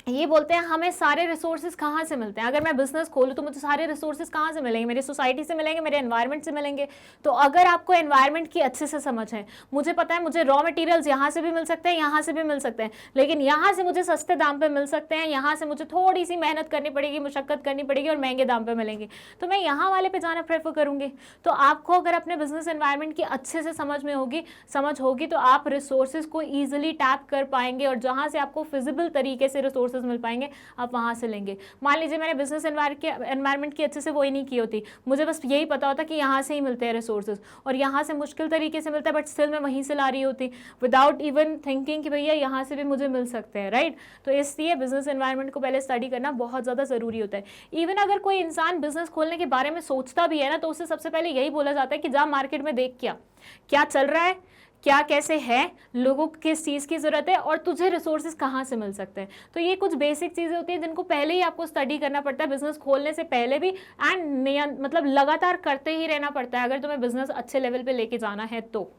ये बोलते हैं हमें सारे resources कहाँ से मिलते हैं। अगर मैं बिजनेस खोलूँ तो मुझे सारे रिसोर्सेज कहाँ से मिलेंगे? मेरी सोसाइटी से मिलेंगे, मेरे एनवायरनमेंट से मिलेंगे। तो अगर आपको एनवायरनमेंट की अच्छे से समझ है, मुझे पता है मुझे रॉ मटेरियल्स यहाँ से भी मिल सकते हैं, यहाँ से भी मिल सकते हैं, लेकिन यहाँ से मुझे सस्ते दाम पे मिल सकते हैं, यहाँ से मुझे थोड़ी सी मेहनत करनी पड़ेगी, मुशक्कत करनी पड़ेगी और महंगे दाम पे मिलेंगे, तो मैं यहाँ वाले पे जाना प्रेफर करूँगी। तो आपको अगर अपने बिजनेस एनवायरनमेंट की अच्छे से समझ होगी तो आप रिसोर्सेज को ईजिली टैप कर पाएंगे, और जहाँ से आपको फिजिबल तरीके से रिसोर्सेज मिल पाएंगे आप वहां से लेंगे। मान लीजिए मैंने बिजनेस एनवायरनमेंट की अच्छे से वो ही नहीं की होती, मुझे बस यही पता होता कि यहाँ से ही मिलते हैं रिसोर्सेज, और यहाँ से मुश्किल तरीके से मिलता है, बट स्टिल मैं वहीं से ला रही होती विदाउट इवन थिंकिंग कि भैया यहाँ से भी मुझे मिल सकते हैं, राइट। तो इसलिए बिजनेस एनवायरनमेंट को पहले स्टडी करना बहुत ज़्यादा ज़रूरी होता है। इवन अगर कोई इंसान बिजनेस खोलने के बारे में सोचता भी है ना, तो उससे सबसे पहले यही बोला जाता है कि जा मार्केट में देख क्या चल रहा है, क्या कैसे है, लोगों को किस चीज़ की ज़रूरत है, और तुझे रिसोर्सेज कहाँ से मिल सकते हैं। तो ये कुछ बेसिक चीज़ें होती हैं जिनको पहले ही आपको स्टडी करना पड़ता है, बिजनेस खोलने से पहले भी, एंड मतलब लगातार करते ही रहना पड़ता है अगर तुम्हें बिजनेस अच्छे लेवल पे लेके जाना है तो।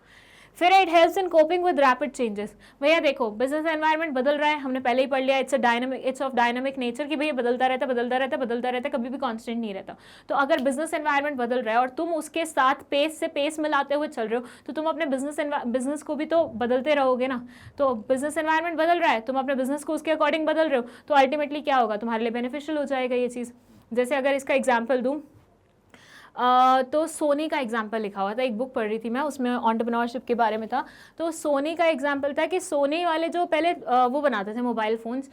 फिर it helps in coping with rapid changes. भैया देखो बिजनेस एनवायरनमेंट बदल रहा है, हमने पहले ही पढ़ लिया, इट्स ऑफ डायनामिक नेचर कि भैया बदलता रहता, कभी भी कांस्टेंट नहीं रहता। तो अगर बिजनेस एनवायरनमेंट बदल रहा है और तुम उसके साथ पेस मिलाते हुए चल रहे हो, तो तुम अपने बिजनेस को भी तो बदलते रहोगे ना। तो बिजनेस एनवायरनमेंट बदल रहा है, तुम अपने बिजनेस को उसके अकॉर्डिंग बदल रहे हो, तो अल्टीमेटली क्या होगा, तुम्हारे लिए बेनिफिशियल हो जाएगा ये चीज़। जैसे अगर इसका एग्जाम्पल दूँ, तो सोनी का एग्जाम्पल लिखा हुआ था, एक बुक पढ़ रही थी मैं, उसमें एंटरप्रेन्योरशिप के बारे में था। तो सोनी का एग्जाम्पल था कि सोनी वाले जो पहले वो बनाते थे मोबाइल फ़ोन्स,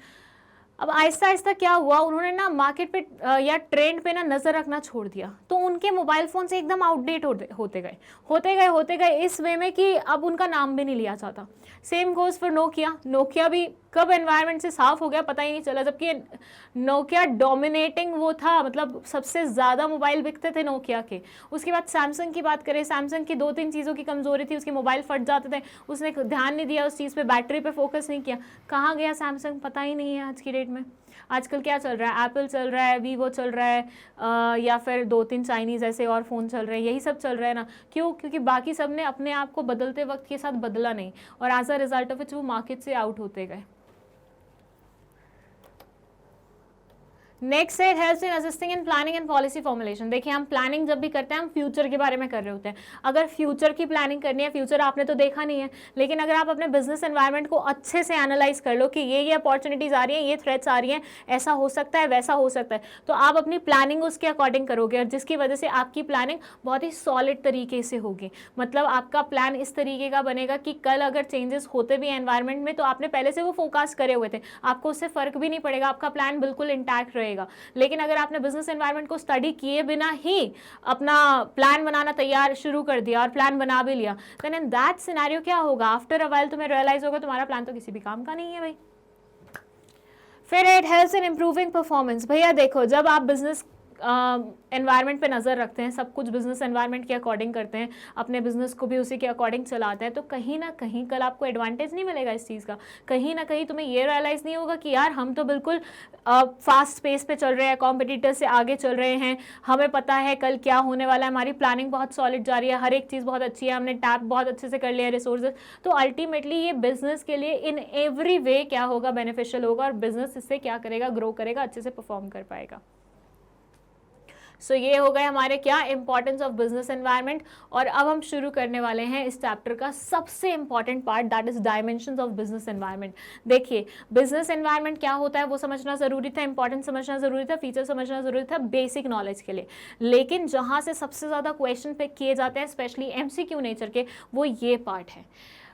अब आहिस्ता आहिस्ता क्या हुआ, उन्होंने ना मार्केट पे या ट्रेंड पे ना नज़र रखना छोड़ दिया, तो उनके मोबाइल फ़ोन से एकदम आउटडेट होते गए इस वे में कि अब उनका नाम भी नहीं लिया जाता। सेम गोज़ फॉर नोकिया भी कब एनवायरनमेंट से साफ हो गया पता ही नहीं चला, जबकि नोकिया डोमिनेटिंग वो था, मतलब सबसे ज़्यादा मोबाइल बिकते थे नोकिया के। उसके बाद सैमसंग की बात करें, सैमसंग की 2-3 चीज़ों की कमज़ोरी थी, उसके मोबाइल फट जाते थे, उसने ध्यान नहीं दिया उस चीज़ पे, बैटरी पे फोकस नहीं किया, कहाँ गया सैमसंग पता ही नहीं है आज की डेट में। आजकल क्या चल रहा है, एप्पल चल रहा है, वीवो चल रहा है, या फिर 2-3 चाइनीज़ ऐसे और फ़ोन चल रहे हैं, यही सब चल रहा है ना। क्यों? क्योंकि बाकी सब ने अपने आप को बदलते वक्त के साथ बदला नहीं, और as a result of it वो मार्केट से आउट होते गए। नेक्स्ट है helps in assisting in planning and policy formulation. देखिए, हम प्लानिंग जब भी करते हैं, हम फ्यूचर के बारे में कर रहे होते हैं। अगर फ्यूचर की प्लानिंग करनी है, फ्यूचर आपने तो देखा नहीं है, लेकिन अगर आप अपने बिजनेस एनवायरनमेंट को अच्छे से एनालाइज कर लो कि ये अपॉर्चुनिटीज आ रही हैं, ये थ्रेट्स आ रही हैं, ऐसा हो सकता है, वैसा हो सकता है, तो आप अपनी प्लानिंग उसके अकॉर्डिंग करोगे, और जिसकी वजह से आपकी प्लानिंग बहुत ही सॉलिड तरीके से होगी। मतलब आपका प्लान इस तरीके का बनेगा कि कल अगर चेंजेस होते भी एनवायरनमेंट में, तो आपने पहले से वो फोकस करे हुए थे, आपको उससे फर्क भी नहीं पड़ेगा, आपका प्लान बिल्कुल इंटैक्ट रहेगा। लेकिन अगर आपने बिजनेस एनवायरनमेंट को स्टडी किए बिना ही अपना प्लान बनाना तैयार शुरू कर दिया और प्लान बना भी लिया, देन इन दैट सिनेरियो क्या होगा, आफ्टर अ व्हाइल तुम्हें रियलाइज होगा तुम्हारा प्लान तो किसी भी काम का नहीं है भाई। फिर it helps in improving performance. भैया देखो, जब आप बिजनेस एनवायरनमेंट पे नज़र रखते हैं, सब कुछ बिजनेस एनवायरनमेंट के अकॉर्डिंग करते हैं, अपने बिजनेस को भी उसी के अकॉर्डिंग चलाते हैं, तो कहीं ना कहीं कल आपको एडवांटेज नहीं मिलेगा इस चीज़ का। कहीं ना कहीं तुम्हें ये रियलाइज़ नहीं होगा कि यार हम तो बिल्कुल फास्ट पेस पे चल रहे हैं, कॉम्पिटिटर से आगे चल रहे हैं, हमें पता है कल क्या होने वाला है, हमारी प्लानिंग बहुत सॉलिड जा रही है, हर एक चीज़ बहुत अच्छी है, हमने टैप बहुत अच्छे से कर लिया रिसोर्सेज। तो अल्टीमेटली ये बिजनेस के लिए इन एवरी वे क्या होगा, बेनिफिशियल होगा, और बिजनेस इससे क्या करेगा, ग्रो करेगा, अच्छे से परफॉर्म कर पाएगा। सो ये हो गए हमारे क्या इंपॉर्टेंस ऑफ बिजनेस एनवायरनमेंट। और अब हम शुरू करने वाले हैं इस चैप्टर का सबसे important part, that is dimensions of business environment. देखिए, बिजनेस एनवायरनमेंट क्या होता है वो समझना जरूरी था, इंपॉर्टेंट समझना जरूरी था, फीचर समझना जरूरी था बेसिक नॉलेज के लिए। लेकिन जहां से सबसे ज्यादा क्वेश्चन पिक किए जाते हैं, स्पेशली एमसीक्यू नेचर के, वो ये पार्ट है।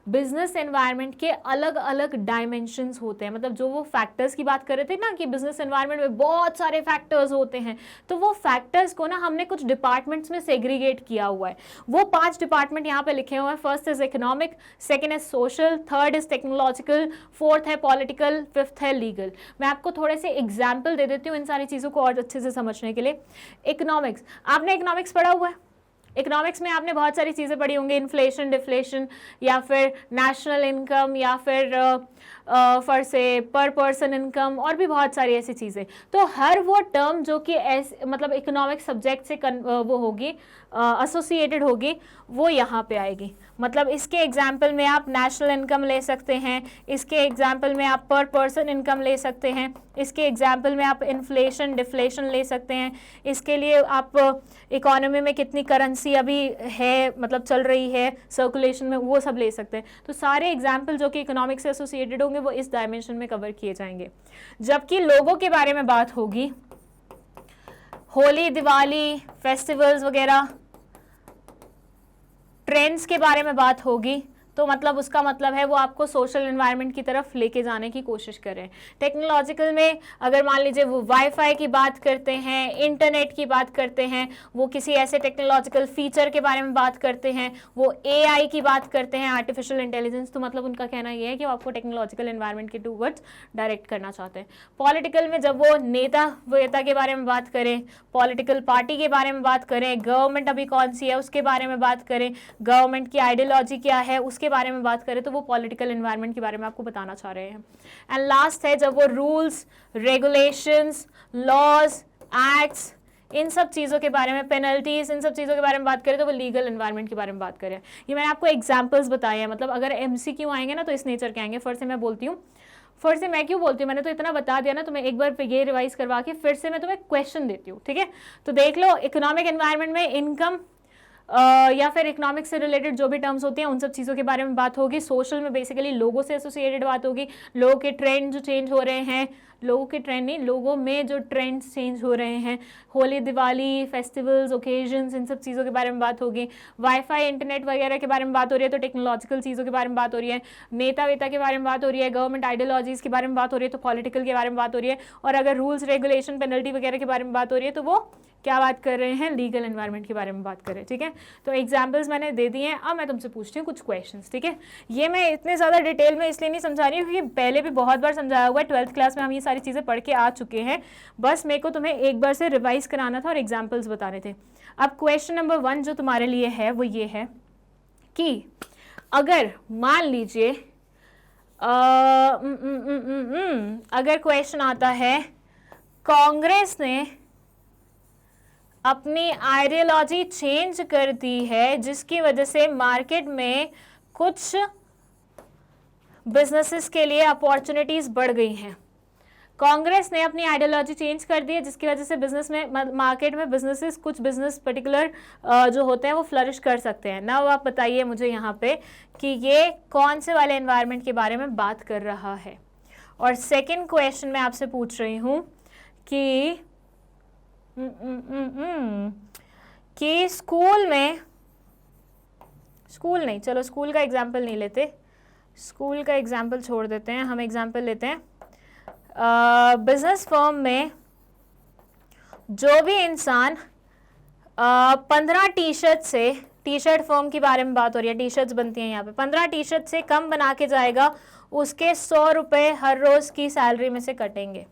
बिजनेस एनवायरनमेंट के अलग अलग डायमेंशंस होते हैं, मतलब जो वो फैक्टर्स की बात कर रहे थे ना कि बिजनेस एनवायरनमेंट में बहुत सारे फैक्टर्स होते हैं, तो वो फैक्टर्स को ना हमने कुछ डिपार्टमेंट्स में सेग्रीगेट किया हुआ है। वो 5 डिपार्टमेंट यहाँ पे लिखे हुए हैं। First is economic, second is social, third is technological, fourth है पॉलिटिकल, फिफ्थ है लीगल। मैं आपको थोड़े से एग्जाम्पल दे देती हूँ इन सारी चीज़ों को और अच्छे से समझने के लिए। इकोनॉमिक्स, आपने इकोनॉमिक्स पढ़ा हुआ है? इकोनॉमिक्स में आपने बहुत सारी चीज़ें पढ़ी होंगी, इन्फ्लेशन, डिफ्लेशन, या फिर नेशनल इनकम, या फिर फॉर से पर पर्सन इनकम, और भी बहुत सारी ऐसी चीज़ें। तो हर वो टर्म जो कि ऐसे मतलब इकोनॉमिक सब्जेक्ट से वो होगी, एसोसिएटेड होगी, वो यहाँ पे आएगी। मतलब इसके एग्जाम्पल में आप नेशनल इनकम ले सकते हैं, इसके एग्जाम्पल में आप पर पर्सन इनकम ले सकते हैं, इसके एग्जाम्पल में आप इन्फ्लेशन, डिफ्लेशन ले सकते हैं, इसके लिए आप इकोनॉमी में कितनी करेंसी अभी है, मतलब चल रही है सर्कुलेशन में, वो सब ले सकते हैं। तो सारे एग्जाम्पल जो कि इकोनॉमिक से एसोसिएटेड होंगे वो इस डायमेंशन में कवर किए जाएंगे। जबकि लोगों के बारे में बात होगी, होली, दिवाली, फेस्टिवल्स वगैरह, ट्रेंड्स के बारे में बात होगी, तो मतलब उसका मतलब है वो आपको सोशल एनवायरनमेंट की तरफ लेके जाने की कोशिश कर रहे हैं। टेक्नोलॉजिकल में अगर मान लीजिए वो वाईफाई की बात करते हैं, इंटरनेट की बात करते हैं, वो किसी ऐसे टेक्नोलॉजिकल फीचर के बारे में बात करते हैं, वो एआई की बात करते हैं, आर्टिफिशियल इंटेलिजेंस, तो मतलब उनका कहना ये है कि वो आपको टेक्नोलॉजिकल एनवायरनमेंट के टूवर्ड्स डायरेक्ट करना चाहते हैं। पॉलिटिकल में जब वो नेता के बारे में बात करें, पॉलिटिकल पार्टी के बारे में बात करें, गवर्नमेंट अभी कौन सी है उसके बारे में बात करें, गवर्नमेंट की आइडियोलॉजी क्या है उसके बारे में बात करें, तो वो पॉलिटिकल एनवायरनमेंट के बारे में आपको बताना चाह रहे हैं। एंड लास्ट है जब वो रूल्स, रेगुलेशंस, लॉज, एक्ट्स, इन सब चीज़ों के बारे में, पेनल्टीज, इन सब चीज़ों के बारे में बात करें, तो वो लीगल एनवायरनमेंट के बारे में बात करें। ये मैंने आपको एग्जांपल्स बताए हैं, मतलब अगर एमसीक्यू आएंगे ना तो इस नेचर के आएंगे। फिर से मैं बोलती हूँ, फिर से मैं क्यों बोलती हूँ, मैंने तो इतना बता दिया ना, तो मैं एक बार ये रिवाइज करवा के फिर से मैं तुम्हें क्वेश्चन देती हूँ, ठीक है? तो देख लो, इकोनॉमिक एनवायरनमेंट में इनकम या फिर इकोनॉमिक्स से रिलेटेड जो भी टर्म्स होती हैं उन सब चीज़ों के बारे में बात होगी। सोशल में बेसिकली लोगों से एसोसिएटेड बात होगी, लोगों के ट्रेंड जो चेंज हो रहे हैं, लोगों के ट्रेंड नहीं, लोगों में जो ट्रेंड्स चेंज हो रहे हैं, होली, दिवाली, फेस्टिवल्स, ओकेजन्स, इन सब चीज़ों के बारे में बात होगी। वाईफाई, इंटरनेट वगैरह के बारे में बात हो रही है तो टेक्नोलॉजिकल चीज़ों के बारे में बात हो रही है। नेता वेता के बारे में बात हो रही है, गवर्नमेंट आइडियोलॉजीज़ के बारे में बात हो रही है तो पॉलिटिकल के बारे में बात हो रही है। और अगर रूल्स, रेगुलेशन, पेनल्टी वगैरह के बारे में बात हो रही है तो वो क्या बात कर रहे हैं, लीगल एनवायरनमेंट के बारे में बात कर रहे हैं। ठीक है, तो एग्जाम्पल्स मैंने दे दिए हैं। अब मैं तुमसे पूछती हूँ कुछ क्वेश्चंस। ठीक है, ये मैं इतने ज़्यादा डिटेल में इसलिए नहीं समझा रही हूँ क्योंकि पहले भी बहुत बार समझाया हुआ है, 12th क्लास में हम ये सारी चीज़ें पढ़ के आ चुके हैं, बस मेरे को तुम्हें एक बार से रिवाइज कराना था और एग्जाम्पल्स बताने थे। अब क्वेश्चन नंबर 1 जो तुम्हारे लिए है वो ये है कि अगर मान लीजिए अगर क्वेश्चन आता है कांग्रेस ने अपनी आइडियोलॉजी चेंज कर दी है जिसकी वजह से मार्केट में कुछ बिजनेसेस के लिए अपॉर्चुनिटीज बढ़ गई हैं। कांग्रेस ने अपनी आइडियोलॉजी चेंज कर दी है जिसकी वजह से बिजनेस में, मार्केट में बिजनेसेस, कुछ बिजनेस पर्टिकुलर जो होते हैं वो फ्लरिश कर सकते हैं ना। आप बताइए मुझे यहाँ पे कि ये कौन से वाले एनवायरनमेंट के बारे में बात कर रहा है। और सेकंड क्वेश्चन मैं आपसे पूछ रही हूँ कि कि स्कूल नहीं, चलो स्कूल का एग्जाम्पल नहीं लेते, स्कूल का एग्जाम्पल छोड़ देते हैं, हम एग्जाम्पल लेते हैं बिजनेस फर्म में जो भी इंसान 15 टी शर्ट फर्म के बारे में बात हो रही है, टी शर्ट्स बनती हैं यहाँ पे, 15 टी शर्ट से कम बना के जाएगा उसके 100 रुपये हर रोज की सैलरी में से कटेंगे।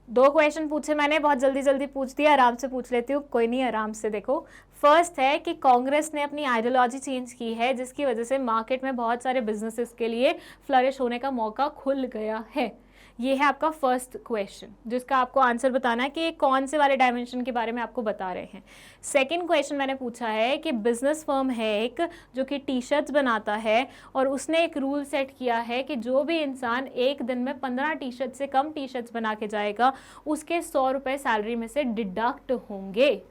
2 क्वेश्चन पूछे मैंने, बहुत जल्दी जल्दी पूछ दिया, आराम से पूछ लेती हूँ, कोई नहीं, आराम से देखो। फर्स्ट है कि कांग्रेस ने अपनी आइडियोलॉजी चेंज की है जिसकी वजह से मार्केट में बहुत सारे बिजनेसेस के लिए फ्लरिश होने का मौका खुल गया है। ये है आपका फर्स्ट क्वेश्चन जिसका आपको आंसर बताना है कि कौन से वाले डायमेंशन के बारे में आपको बता रहे हैं। सेकंड क्वेश्चन मैंने पूछा है कि बिजनेस फर्म है एक जो कि टी शर्ट्स बनाता है और उसने एक रूल सेट किया है कि जो भी इंसान एक दिन में 15 टी शर्ट से कम टी शर्ट्स बना के जाएगा उसके 100 रुपये सैलरी में से डिडक्ट होंगे।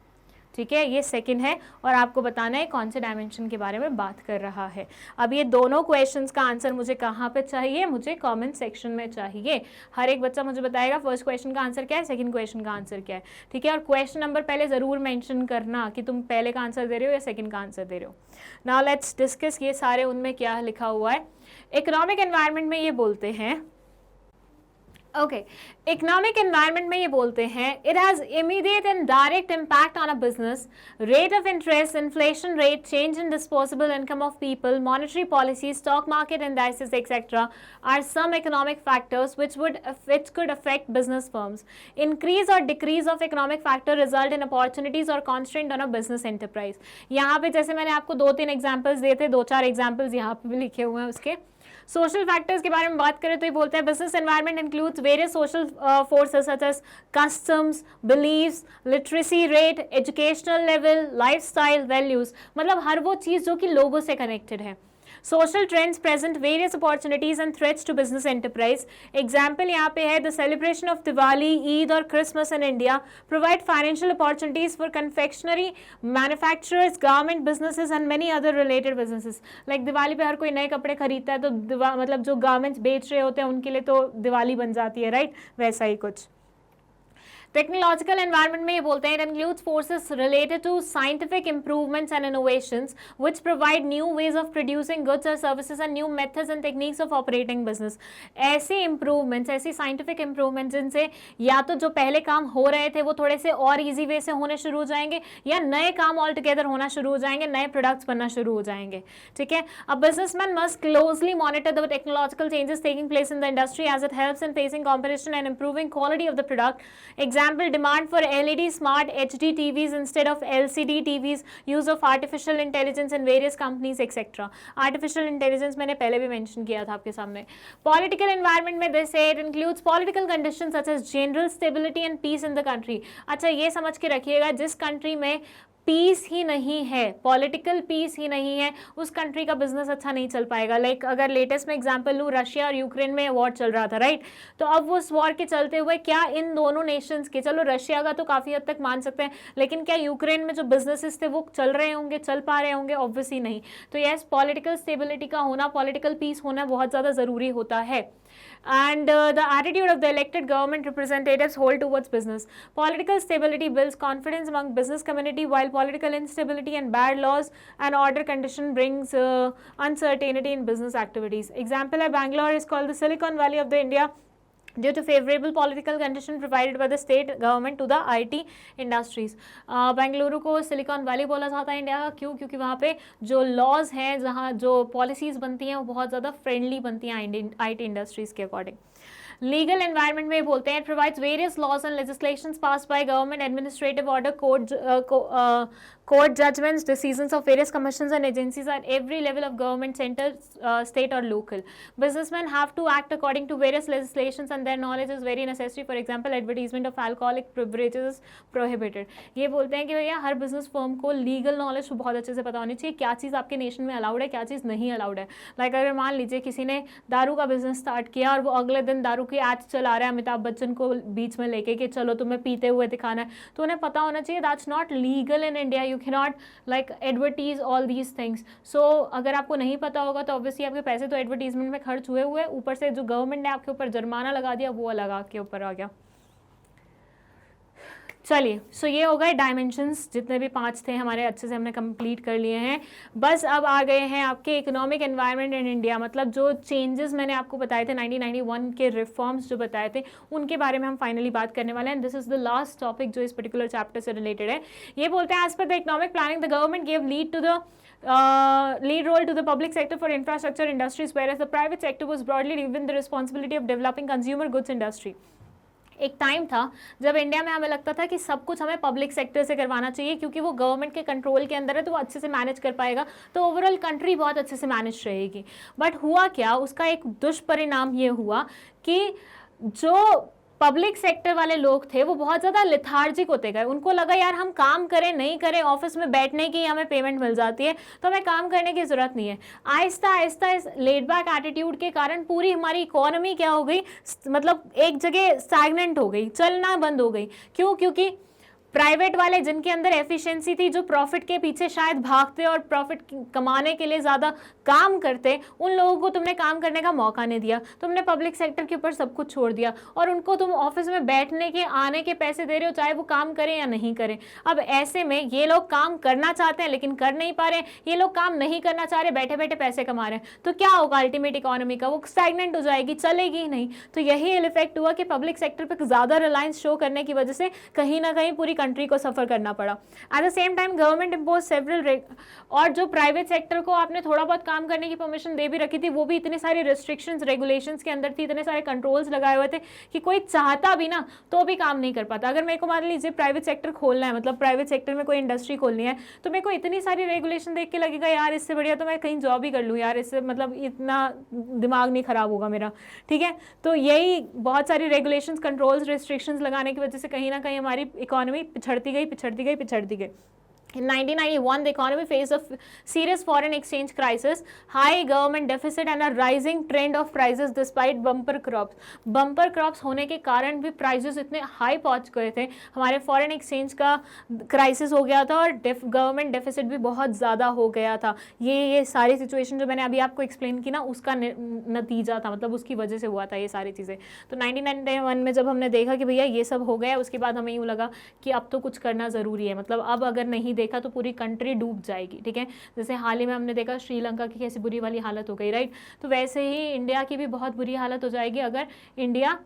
ठीक है, ये सेकंड है और आपको बताना है कौन से डायमेंशन के बारे में बात कर रहा है। अब ये दोनों क्वेश्चंस का आंसर मुझे कहाँ पे चाहिए, मुझे कमेंट सेक्शन में चाहिए। हर एक बच्चा मुझे बताएगा फर्स्ट क्वेश्चन का आंसर क्या है, सेकंड क्वेश्चन का आंसर क्या है। ठीक है, और क्वेश्चन नंबर पहले ज़रूर मेंशन करना कि तुम पहले का आंसर दे रहे हो या सेकंड का आंसर दे रहे हो। नाउ लेट्स डिस्कस ये सारे उनमें क्या लिखा हुआ है। इकोनॉमिक एनवायरनमेंट में ये बोलते हैं, इकोनॉमिक एनवायरनमेंट में ये बोलते हैं it has immediate and direct impact on a business, rate of interest, inflation rate, change in disposable income of people, monetary policy, stock market indices etcetera are some economic factors which could affect business firms. Increase or decrease of economic factor result in opportunities or constraint on a business enterprise. यहाँ पे जैसे मैंने आपको 2-3 examples दिए थे, 2-4 examples यहाँ पे भी लिखे हुए हैं उसके। सोशल फैक्टर्स के बारे में बात करें तो ये बोलते हैं business environment includes various social forces such as customs, beliefs, literacy rate, educational level, lifestyle, values, मतलब हर वो चीज़ जो कि लोगों से कनेक्टेड है। Social trends present various opportunities and threats to business enterprise. Example यहाँ पे है the celebration of Diwali, Eid और Christmas in India provide financial opportunities for confectionery manufacturers, garment businesses and many other related businesses. Like Diwali पे हर कोई नए कपड़े खरीदता है तो मतलब जो गारमेंट्स बेच रहे होते हैं उनके लिए तो दिवाली बन जाती है, राइट? वैसा ही कुछ। टेक्नोलॉजिकल एनवायरनमेंट में ये बोलते हैं it includes forces related to scientific improvements and innovations which provide new ways of producing goods और services and new methods and techniques of operating business. ऐसे इंप्रूवमेंट्स, ऐसी साइंटिफिक इंप्रूवमेंट्स जिनसे या तो जो पहले काम हो रहे थे वो थोड़े से और ईजी वे से होने शुरू हो जाएंगे या नए काम ऑल टुगेदर होना शुरू हो जाएंगे, नए प्रोडक्ट्स बनना शुरू हो जाएंगे। ठीक है, a businessman must closely monitor the technological changes taking place in the industry as it helps in facing competition and improving quality of the product. Example, demand for LED smart HD TVs instead of LCD TVs, use of artificial intelligence in various companies etc. Artificial intelligence मैंने पहले भी mention किया था आपके सामने। Political environment में they say it includes political conditions such as general stability and peace in the country. अच्छा ये समझ के रखिएगा जिस country में पीस ही नहीं है, पॉलिटिकल पीस ही नहीं है, उस कंट्री का बिजनेस अच्छा नहीं चल पाएगा। लाइक अगर लेटेस्ट में एग्जांपल लूँ, रशिया और यूक्रेन में वॉर चल रहा था, राइट? तो अब उस वॉर के चलते हुए क्या इन दोनों नेशंस के, चलो रशिया का तो काफ़ी हद तक मान सकते हैं, लेकिन क्या यूक्रेन में जो बिजनेसेस थे वो चल रहे होंगे, चल पा रहे होंगे? ऑब्वियसली नहीं। तो यस, पॉलिटिकल स्टेबिलिटी का होना, पॉलिटिकल पीस होना बहुत ज़्यादा ज़रूरी होता है। And the attitude of the elected government representatives hold towards business. Political stability builds confidence among business community, while political instability and bad laws and order condition brings uncertainty in business activities. Example है, Bangalore is called the Silicon Valley of the India due to favorable political condition provided by the state government to the IT industries. Bengaluru को silicon valley बोला जाता है India का, क्यों? क्योंकि वहाँ पे जो लॉज हैं, जहाँ जो पॉलिसीज़ बनती हैं वो बहुत ज़्यादा फ्रेंडली बनती हैं IT इंडस्ट्रीज़ के अकॉर्डिंग। लीगल एनवायरनमेंट में बोलते हैं, provides various laws and legislations passed by government, administrative order, court judgments, decisions of various commissions and agencies at every level of government, center, state or local. Businessmen have to act according to various legislations and their knowledge is very necessary. For example, advertisement of alcoholic beverages is prohibited. ये बोलते हैं कि भैया हर business firm को legal knowledge बहुत अच्छे से पता होनी चाहिए, क्या चीज़ आपके नेशन में अलाउड है, क्या चीज़ नहीं अलाउड है। लाइक अगर मान लीजिए किसी ने दारू का बिजनेस स्टार्ट किया और वो अगले दिन दारू की एड चला रहा है अमिताभ बच्चन को बीच में लेके कि चलो तुम्हें पीते हुए दिखाना है, तो उन्हें पता होना चाहिए that's not legal in India, you can not like advertise all these things. सो अगर आपको नहीं पता होगा तो ऑब्वियसली आपके पैसे तो एडवर्टीजमेंट में खर्च हुए, ऊपर से जो गवर्नमेंट ने आपके ऊपर जुर्माना लगा दिया वो अलग आपके ऊपर आ गया। चलिए, सो ये हो गए डायमेंशंस, जितने भी 5 थे हमारे अच्छे से हमने कंप्लीट कर लिए हैं। बस अब आ गए हैं आपके इकोनॉमिक एनवायरनमेंट इन इंडिया, मतलब जो चेंजेस मैंने आपको बताए थे 1991 के रिफॉर्म्स जो बताए थे उनके बारे में हम फाइनली बात करने वाले हैं। This is the last topic जो इस पर्टिकुलर चैप्टर से रिलेटेड है। ये बोलते हैं, as per the economic planning the government give lead role to the public sector for infrastructure industries, whereas the private sector was broadly given the responsibility of developing consumer goods industry. एक time था जब India में हमें लगता था कि सब कुछ हमें पब्लिक सेक्टर से करवाना चाहिए, क्योंकि वो गवर्नमेंट के कंट्रोल के अंदर है तो वो अच्छे से मैनेज कर पाएगा, तो ओवरऑल कंट्री बहुत अच्छे से मैनेज रहेगी। बट हुआ क्या, उसका एक दुष्परिणाम ये हुआ कि जो पब्लिक सेक्टर वाले लोग थे वो बहुत ज़्यादा लिथार्जिक होते गए। उनको लगा यार हम काम करें नहीं करें, ऑफिस में बैठने की हमें पेमेंट मिल जाती है तो हमें काम करने की ज़रूरत नहीं है। आहिस्ता आहिस्ता इस लेड बैक एटीट्यूड के कारण पूरी हमारी इकोनॉमी क्या हो गई, मतलब एक जगह स्टैग्नेंट हो गई, चलना बंद हो गई। क्यों? क्योंकि प्राइवेट वाले जिनके अंदर एफिशिएंसी थी, जो प्रॉफिट के पीछे शायद भागते और प्रॉफिट कमाने के लिए ज़्यादा काम करते, उन लोगों को तुमने काम करने का मौका नहीं दिया, तुमने पब्लिक सेक्टर के ऊपर सब कुछ छोड़ दिया और उनको तुम ऑफिस में बैठने के आने के पैसे दे रहे हो, चाहे वो काम करें या नहीं करें। अब ऐसे में ये लोग काम करना चाहते हैं लेकिन कर नहीं पा रहे हैं, ये लोग काम नहीं करना चाह रहे, बैठे बैठे पैसे कमा रहे हैं, तो क्या होगा अल्टीमेट इकोनॉमी का, वो स्टैग्नेंट हो जाएगी, चलेगी ही नहीं। तो यही इफेक्ट हुआ कि पब्लिक सेक्टर पर ज़्यादा रिलायंस शो करने की वजह से कहीं ना कहीं पूरी कंट्री को सफर करना पड़ा। At the same time government impose several, और जो प्राइवेट सेक्टर को आपने थोड़ा बहुत काम करने की परमिशन दे भी रखी थी, वो भी इतने सारे रिस्ट्रिक्शंस रेगुलेशंस के अंदर थी, इतने सारे कंट्रोल्स लगाए हुए थे कि कोई चाहता भी ना तो भी काम नहीं कर पाता। अगर मेरे को मान लीजिए प्राइवेट सेक्टर खोलना है, मतलब प्राइवेट सेक्टर में कोई इंडस्ट्री खोलनी है, तो मेरे को इतनी सारी रेगुलेशन देख के लगेगा यार इससे बढ़िया तो मैं कहीं जॉब ही कर लूँ यार, इससे मतलब इतना दिमाग नहीं खराब होगा मेरा, ठीक है। तो यही बहुत सारी रेगुलेशंस, कंट्रोल्स, रिस्ट्रिक्शंस लगाने की वजह से कहीं ना कहीं हमारी इकोनॉमी पिछड़ती गई। In 1991, the economy faced a serious foreign exchange crisis, high government deficit and a rising trend of prices despite bumper crops. Bumper crops होने के कारण भी prices इतने high पहुंच गए थे, हमारे foreign exchange का crisis हो गया था और government deficit भी बहुत ज़्यादा हो गया था। ये सारी situation जो मैंने अभी आपको explain की ना, उसका नतीजा था, मतलब उसकी वजह से हुआ था ये सारी चीज़ें। तो 1991 में जब हमने देखा कि भैया ये सब हो गया, उसके बाद हमें यूँ लगा कि अब तो कुछ करना ज़रूरी है, मतलब अब अगर नहीं देखा तो पूरी कंट्री डूब जाएगी, ठीक है। जैसे हाल ही में हमने देखा श्रीलंका की कैसी बुरी वाली हालत हो गई, राइट। तो वैसे ही इंडिया की भी बहुत बुरी हालत हो जाएगी अगर इंडिया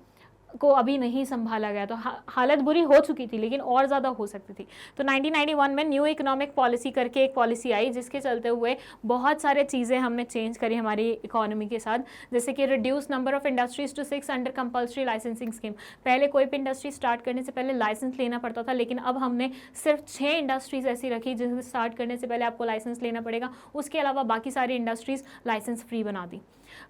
को अभी नहीं संभाला गया। तो हालत बुरी हो चुकी थी लेकिन और ज़्यादा हो सकती थी। तो 1991 में न्यू इकोनॉमिक पॉलिसी करके एक पॉलिसी आई, जिसके चलते हुए बहुत सारे चीज़ें हमने चेंज करी हमारी इकोनॉमी के साथ, जैसे कि reduce number of industries to 6 under compulsory licensing scheme. पहले कोई भी इंडस्ट्री स्टार्ट करने से पहले लाइसेंस लेना पड़ता था, लेकिन अब हमने सिर्फ 6 इंडस्ट्रीज ऐसी रखी जिसे स्टार्ट करने से पहले आपको लाइसेंस लेना पड़ेगा, उसके अलावा बाकी सारी इंडस्ट्रीज लाइसेंस फ्री बना दी।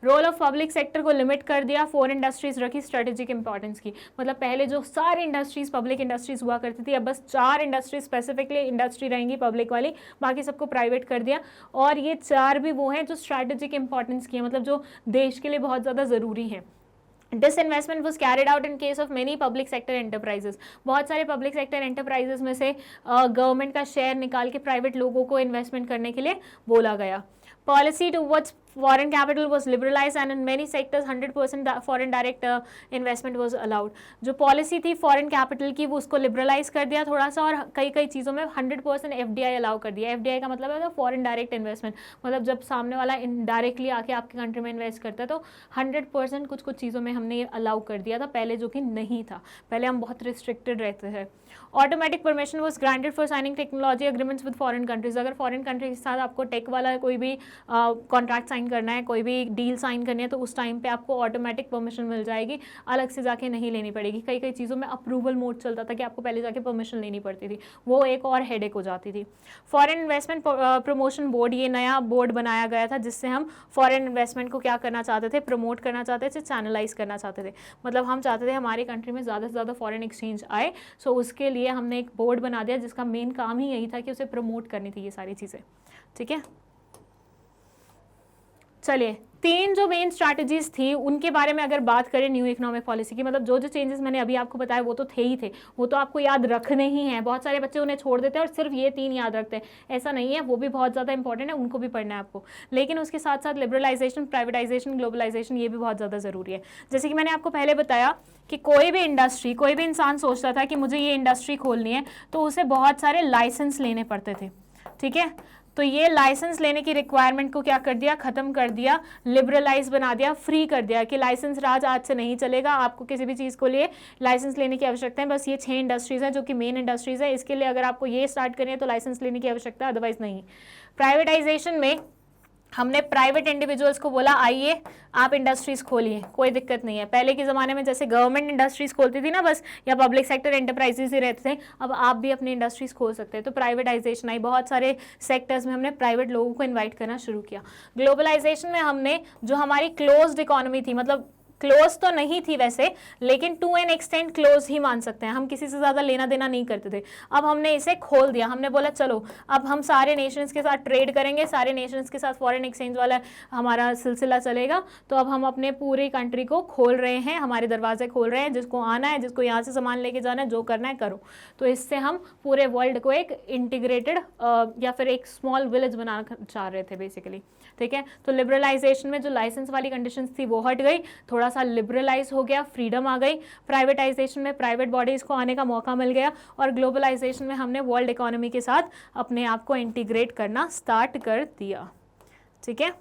रोल ऑफ पब्लिक सेक्टर को लिमिट कर दिया, 4 इंडस्ट्रीज रखी स्ट्रेटेजिक इंपॉर्टेंस की, मतलब पहले जो सारी इंडस्ट्रीज पब्लिक इंडस्ट्रीज हुआ करती थी, अब बस 4 इंडस्ट्रीज स्पेसिफिकली इंडस्ट्री रहेंगी पब्लिक वाली, बाकी सबको प्राइवेट कर दिया। और ये 4 भी वो हैं जो स्ट्रेटेजिक इंपॉर्टेंस की है, मतलब जो देश के लिए बहुत ज़्यादा ज़रूरी है। Disinvestment was carried out in case of many public sector enterprises, बहुत सारे पब्लिक सेक्टर एंटरप्राइजेस में से गवर्नमेंट का शेयर निकाल के प्राइवेट लोगों को इन्वेस्टमेंट करने के लिए बोला गया। Policy towards foreign capital was liberalized and in many sectors 100% foreign direct investment was allowed। जो पॉलिसी थी फॉरेन कैपिटल की वो उसको लिबरलाइज कर दिया थोड़ा सा, और कई कई चीज़ों में 100% FDI अलाउ कर दिया। FDI का मतलब है फॉरेन डायरेक्ट इन्वेस्टमेंट, मतलब जब सामने वाला इनडायरेक्टली आके आपके कंट्री में इन्वेस्ट करता है तो 100% कुछ कुछ चीज़ों में हमने अलाउ कर दिया था पहले, जो कि नहीं था, पहले हम बहुत रिस्ट्रिक्टेड रहते थे। Automatic permission was granted for signing technology agreements with foreign countries, अगर फॉरेन कंट्री के साथ आपको टेक वाला कोई भी कॉन्ट्रैक्ट साइन करना है, कोई भी डील साइन करनी है, तो उस टाइम पे आपको ऑटोमेटिक परमिशन मिल जाएगी, अलग से जाके नहीं लेनी पड़ेगी। कई कई चीज़ों में अप्रूवल मोड चलता था कि आपको पहले जाके परमिशन लेनी पड़ती थी, वो एक और हेडेक हो जाती थी। फॉरेन इन्वेस्टमेंट प्रमोशन बोर्ड, ये नया बोर्ड बनाया गया था जिससे हम फॉरेन इन्वेस्टमेंट को क्या करना चाहते थे, प्रमोट करना चाहते थे, चैनलाइज करना चाहते थे, मतलब हम चाहते थे हमारी कंट्री में ज़्यादा से ज़्यादा फॉरेन एक्सचेंज आए। सो उसके लिए हमने एक बोर्ड बना दिया जिसका मेन काम ही यही था कि उसे प्रमोट करनी थी ये सारी चीज़ें। ठीक है, चलिए 3 जो मेन स्ट्रैटेजीज थी उनके बारे में अगर बात करें न्यू इकोनॉमिक पॉलिसी की, मतलब जो जो चेंजेस मैंने अभी आपको बताया वो तो थे ही थे, वो तो आपको याद रखने ही हैं। बहुत सारे बच्चे उन्हें छोड़ देते हैं और सिर्फ ये 3 याद रखते हैं, ऐसा नहीं है, वो भी बहुत ज़्यादा इंपॉर्टेंट है, उनको भी पढ़ना है आपको। लेकिन उसके साथ साथ लिबरलाइजेशन, प्राइवेटाइजेशन, ग्लोबलाइजेशन, ये भी बहुत ज़्यादा ज़रूरी है। जैसे कि मैंने आपको पहले बताया कि कोई भी इंडस्ट्री, कोई भी इंसान सोचता था कि मुझे ये इंडस्ट्री खोलनी है तो उसे बहुत सारे लाइसेंस लेने पड़ते थे। ठीक है, तो ये लाइसेंस लेने की रिक्वायरमेंट को क्या कर दिया, खत्म कर दिया, लिबरलाइज बना दिया, फ्री कर दिया कि लाइसेंस राज आज से नहीं चलेगा, आपको किसी भी चीज़ को लिए लाइसेंस लेने की आवश्यकता है। बस ये 6 इंडस्ट्रीज हैं जो कि मेन इंडस्ट्रीज है, इसके लिए अगर आपको ये स्टार्ट करनी है तो लाइसेंस लेने की आवश्यकता है, अदरवाइज नहीं। प्राइवेटाइजेशन में हमने प्राइवेट इंडिविजुअल्स को बोला आइए आप इंडस्ट्रीज खोलिए, कोई दिक्कत नहीं है। पहले के ज़माने में जैसे गवर्नमेंट इंडस्ट्रीज खोलती थी ना बस, या पब्लिक सेक्टर एंटरप्राइजेज ही रहते थे, अब आप भी अपनी इंडस्ट्रीज खोल सकते हैं। तो प्राइवेटाइजेशन आई, बहुत सारे सेक्टर्स में हमने प्राइवेट लोगों को इन्वाइट करना शुरू किया। ग्लोबलाइजेशन में हमने जो हमारी क्लोज्ड इकोनॉमी थी, मतलब क्लोज तो नहीं थी वैसे, लेकिन टू एन एक्सटेंट क्लोज ही मान सकते हैं, हम किसी से ज़्यादा लेना देना नहीं करते थे। अब हमने इसे खोल दिया, हमने बोला चलो अब हम सारे नेशंस के साथ ट्रेड करेंगे, सारे नेशंस के साथ फॉरेन एक्सचेंज वाला हमारा सिलसिला चलेगा। तो अब हम अपने पूरी कंट्री को खोल रहे हैं, हमारे दरवाजे खोल रहे हैं, जिसको आना है, जिसको यहाँ से सामान लेके जाना है, जो करना है करो। तो इससे हम पूरे वर्ल्ड को एक इंटीग्रेटेड या फिर एक स्मॉल विलेज बनाना चाह रहे थे बेसिकली। ठीक है, तो लिबरलाइजेशन में जो लाइसेंस वाली कंडीशंस थी वो हट गई, थोड़ा सा लिबरलाइज हो गया, फ्रीडम आ गई। प्राइवेटाइजेशन में प्राइवेट बॉडीज को आने का मौका मिल गया, और ग्लोबलाइजेशन में हमने वर्ल्ड इकोनॉमी के साथ अपने आप को इंटीग्रेट करना स्टार्ट कर दिया। ठीक है,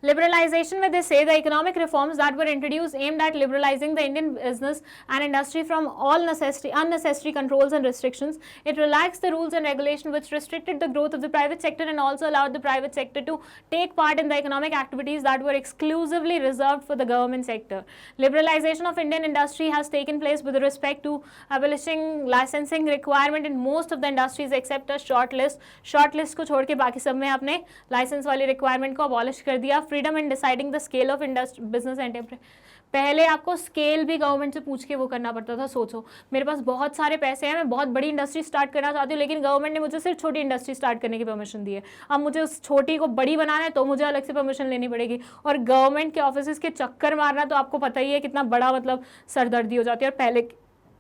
liberalization में they say the economic reforms that were introduced aimed at liberalizing the Indian business and industry from all unnecessary controls and restrictions. It relaxed the rules and regulation which restricted the growth of the private sector and also allowed the private sector to take part in the economic activities that were exclusively reserved for the government sector. Liberalization of Indian industry has taken place with respect to abolishing licensing requirement in most of the industries except a short list. Short list को छोड़ के बाकी सब में आपने licence वाली requirement को abolish कर दिया। Freedom in deciding the scale of business enterprise, पहले आपको स्केल भी गवर्नमेंट से पूछ के वो करना पड़ता था। सोचो मेरे पास बहुत सारे पैसे हैं, मैं बहुत बड़ी इंडस्ट्री स्टार्ट करना चाहती हूँ, लेकिन गवर्नमेंट ने मुझे सिर्फ छोटी इंडस्ट्री स्टार्ट करने की परमिशन दी है। अब मुझे उस छोटी को बड़ी बनाना है तो मुझे अलग से परमिशन लेनी पड़ेगी, और गवर्नमेंट के ऑफिस के चक्कर मारना तो आपको पता ही है कितना बड़ा मतलब सरदर्दी हो जाती है। और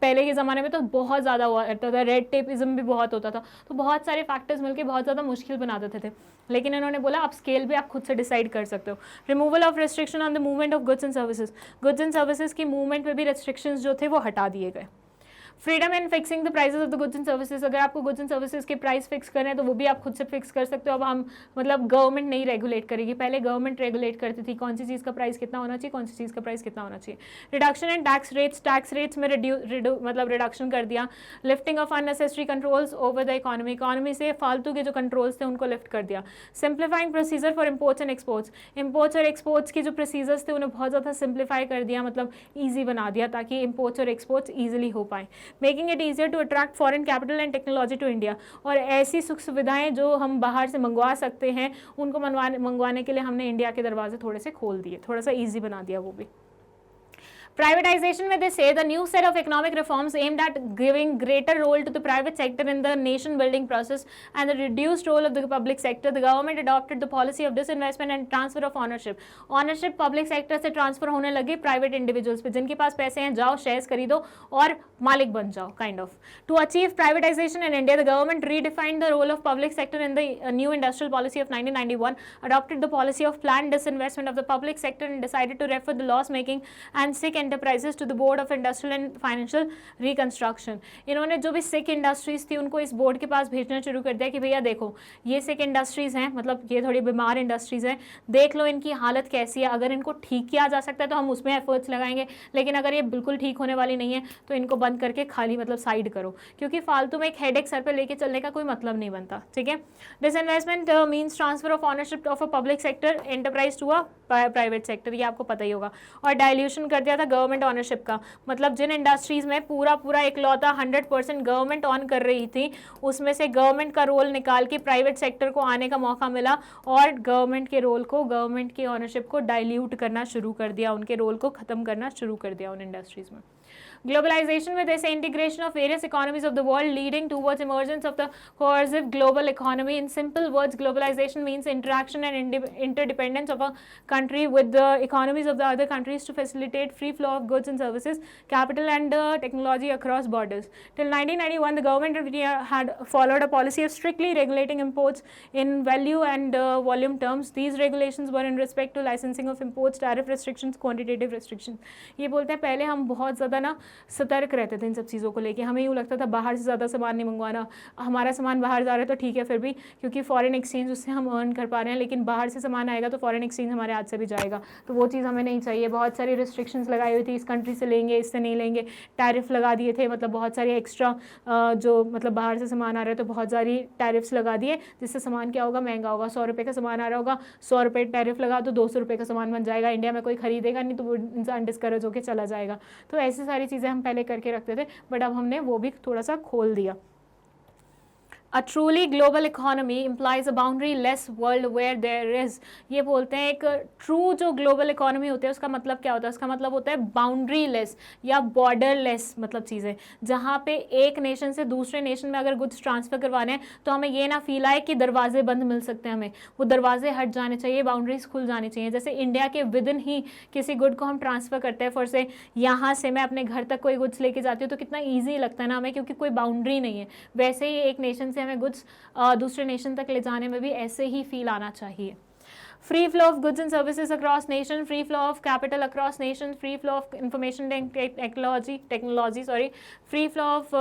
पहले के ज़माने में तो बहुत ज़्यादा हुआ करता था, रेड टेपिज्म भी बहुत होता था, तो बहुत सारे फैक्टर्स मिलके बहुत ज़्यादा मुश्किल बना देते थे। लेकिन इन्होंने बोला आप स्केल भी आप खुद से डिसाइड कर सकते हो। Removal of restriction on the movement of goods and services, goods and services की मूवमेंट में भी रिस्ट्रिक्शंस जो थे वो हटा दिए गए। Freedom in fixing the prices of the goods and services, अगर आपको गुड्स एंड सर्विसेज के प्राइस फिक्स करने हैं तो वो भी आप खुद से फिक्स कर सकते हो। अब हम मतलब गवर्नमेंट नहीं रेगुलेट करेगी, पहले गवर्नमेंट रेगुलेट करती थी कौन सी चीज़ का प्राइस कितना होना चाहिए, कौन सी चीज़ का प्राइस कितना होना चाहिए। रिडक्शन इन टैक्स रेट्स में मतलब रिडक्शन कर दिया। Lifting of unnecessary controls over the economy से फालतू के जो कंट्रोल्स थे उनको लिफ्ट कर दिया। Simplifying procedure for imports and exports और एक्सपोर्ट्स की जो प्रोसीजर्स थे उन्हें बहुत ज़्यादा सिंप्लीफाई कर दिया, मतलब ईजी बना दिया ताकि इम्पोर्ट्स और एक्सपोर्ट्स ईजिली हो पाए। Making it easier to attract foreign capital and technology to India. और ऐसी सुख सुविधाएं जो हम बाहर से मंगवा सकते हैं उनको मंगवाने के लिए हमने इंडिया के दरवाजे थोड़े से खोल दिए, थोड़ा सा ईजी बना दिया वो भी। Privatization, where they say the new set of economic reforms aimed at giving greater role to the private sector in the nation building process and the reduced role of the public sector, the government adopted the policy of disinvestment and transfer of ownership. Ownership public sector से transfer होने लगी private individuals पे, जिनके पास पैसे हैं जाओ shares खरीदो और मालिक बन जाओ kind of. To achieve privatization in India, the government redefined the role of public sector in the new industrial policy of 1991, adopted the policy of planned disinvestment of the public sector and decided to refer the loss making and sick enterprises to the board of industrial and financial reconstruction. इन्होंने जो भी सिक industries थी उनको इस board के पास भेजना शुरू कर दिया कि भैया देखो ये सिक इंडस्ट्रीज हैं, मतलब ये थोड़ी बीमार इंडस्ट्रीज हैं, देख लो इनकी हालत कैसी है, अगर इनको ठीक किया जा सकता है तो हम उसमें एफर्ट्स लगाएंगे, लेकिन अगर ये बिल्कुल ठीक होने वाली नहीं है तो इनको बंद करके खाली मतलब साइड करो, क्योंकि फालतू में एक हेडेक सर पे लेके चलने का कोई मतलब नहीं बनता। ठीक है, disinvestment means transfer of ownership of a public sector enterprise to a private sector, ये आपको पता ही होगा। और डायल्यूशन कर दिया था गवर्नमेंट ऑनरशिप का, मतलब जिन इंडस्ट्रीज में पूरा इकलौता 100% गवर्नमेंट ऑन कर रही थी उसमें से गवर्नमेंट का रोल निकाल के प्राइवेट सेक्टर को आने का मौका मिला और गवर्नमेंट के रोल को, गवर्नमेंट की ऑनरशिप को डाइल्यूट करना शुरू कर दिया, उनके रोल को खत्म करना शुरू कर दिया उन इंडस्ट्रीज में। Globalization, where they say integration of various economies of the world leading towards emergence of the cohesive global economy. In simple words, globalization means interaction and interdependence of a country with the economies of the other countries to facilitate free flow of goods and services, capital and technology across borders. Till 1991, the government of India had followed a policy of strictly regulating imports in value and volume terms. These regulations were in respect to licensing of imports, tariff restrictions, quantitative restrictions. ये बोलते हैं पहले हम बहुत ज़्यादा ना सतर्क रहते थे इन सब चीज़ों को लेके, हमें यूँ लगता था बाहर से ज़्यादा सामान नहीं मंगवाना, हमारा सामान बाहर जा रहा है तो ठीक है फिर भी, क्योंकि फॉरेन एक्सचेंज उससे हम अर्न कर पा रहे हैं, लेकिन बाहर से सामान आएगा तो फॉरेन एक्सचेंज हमारे हाथ से भी जाएगा, तो वो चीज़ हमें नहीं चाहिए। बहुत सारी रिस्ट्रिक्शंस लगाई हुई थी, इस कंट्री से लेंगे इससे नहीं लेंगे, टैरिफ लगा दिए थे, मतलब बहुत सारी एक्स्ट्रा जो मतलब बाहर से सामान आ रहा है तो बहुत सारी टैरिफ्स लगा दिए, जिससे सामान क्या होगा, महंगा होगा। 100 रुपये का सामान आ रहा होगा, 100 रुपये टैरिफ लगा तो 200 रुपये का सामान बन जाएगा, इंडिया में कोई खरीदेगा नहीं तो वो इंसान डिस्करेज होकर चला जाएगा। तो ऐसी सारी चीज़ें हम पहले करके रखते थे, बट अब हमने वो भी थोड़ा सा खोल दिया। A truly global economy implies a boundary-less world where there is, ये बोलते हैं एक ट्रू जो ग्लोबल इकोनॉमी होती है उसका मतलब क्या होता है, उसका मतलब होता है बाउंड्री-लेस या बॉर्डर-लेस, मतलब चीज़ें जहाँ पे एक नेशन से दूसरे नेशन में अगर गुड्स ट्रांसफ़र करवाने हैं तो हमें ये ना फील आए कि दरवाजे बंद मिल सकते हैं, हमें वो दरवाजे हट जाने चाहिए, बाउंड्रीज खुल जानी चाहिए। जैसे इंडिया के विद इन ही किसी गुड को हम ट्रांसफ़र करते हैं, फॉर से यहाँ से मैं अपने घर तक कोई गुड्स लेके जाती हूँ तो कितना ईजी लगता है ना हमें, क्योंकि कोई बाउंड्री नहीं है। वैसे ही एक नेशन से हमें गुड्स दूसरे नेशन तक ले जाने में भी ऐसे ही फील आना चाहिए। Free flow of goods and services across nation, free flow of capital across nation, free flow of information technology, free flow of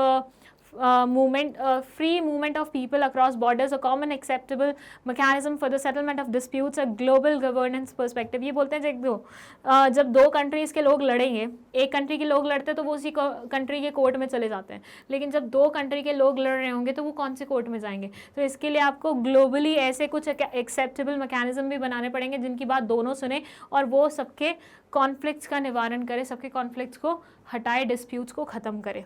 free movement of people across borders, a common acceptable mechanism for the settlement of disputes, a global governance perspective। ये बोलते हैं जब दो countries के लोग लड़ेंगे, एक country के लोग लड़ते हैं तो वो उसी कंट्री के कोर्ट में चले जाते हैं, लेकिन जब दो कंट्री के लोग लड़ रहे होंगे तो वो कौन से कोर्ट में जाएंगे। तो इसके लिए आपको ग्लोबली ऐसे कुछ एक्सेप्टेबल मैकेनिज्म भी बनाने पड़ेंगे जिनकी बात दोनों सुने और वो सबके कॉन्फ्लिक्ट्स का निवारण करे, सबके कॉन्फ्लिक्ट्स को हटाए, डिस्प्यूट्स को ख़त्म करे।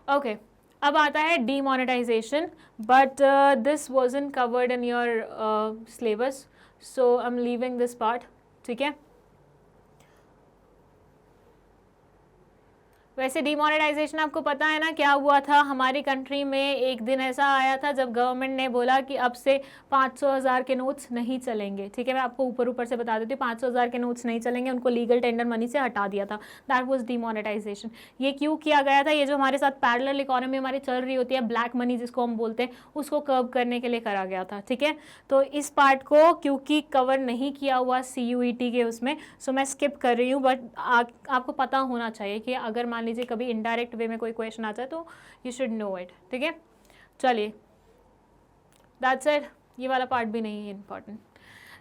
ओके अब आता है demonetisation, but this wasn't covered in your syllabus, so I am leaving this part. ठीक है, वैसे डीमोनेटाइजेशन आपको पता है ना क्या हुआ था हमारी कंट्री में। एक दिन ऐसा आया था जब गवर्नमेंट ने बोला कि अब से 500,000 के नोट्स नहीं चलेंगे। ठीक है, मैं आपको ऊपर से बता देती हूँ, 500,000 के नोट्स नहीं चलेंगे, उनको लीगल टेंडर मनी से हटा दिया था। That was demonetisation. ये क्यों किया गया था? ये जो हमारे साथ पैरेलल इकोनॉमी हमारी चल रही होती है, ब्लैक मनी जिसको हम बोलते हैं, उसको कर्व करने के लिए करा गया था। ठीक है, तो इस पार्ट को क्योंकि कवर नहीं किया हुआ CUET के उसमें, सो मैं स्किप कर रही हूँ, बट आपको पता होना चाहिए कि अगर मान लीजिए कभी इनडायरेक्ट वे में कोई क्वेश्चन आता है तो यू शुड नो इट। ठीक है, चलिए दैट्स इट, ये वाला पार्ट भी नहीं है इंपॉर्टेंट।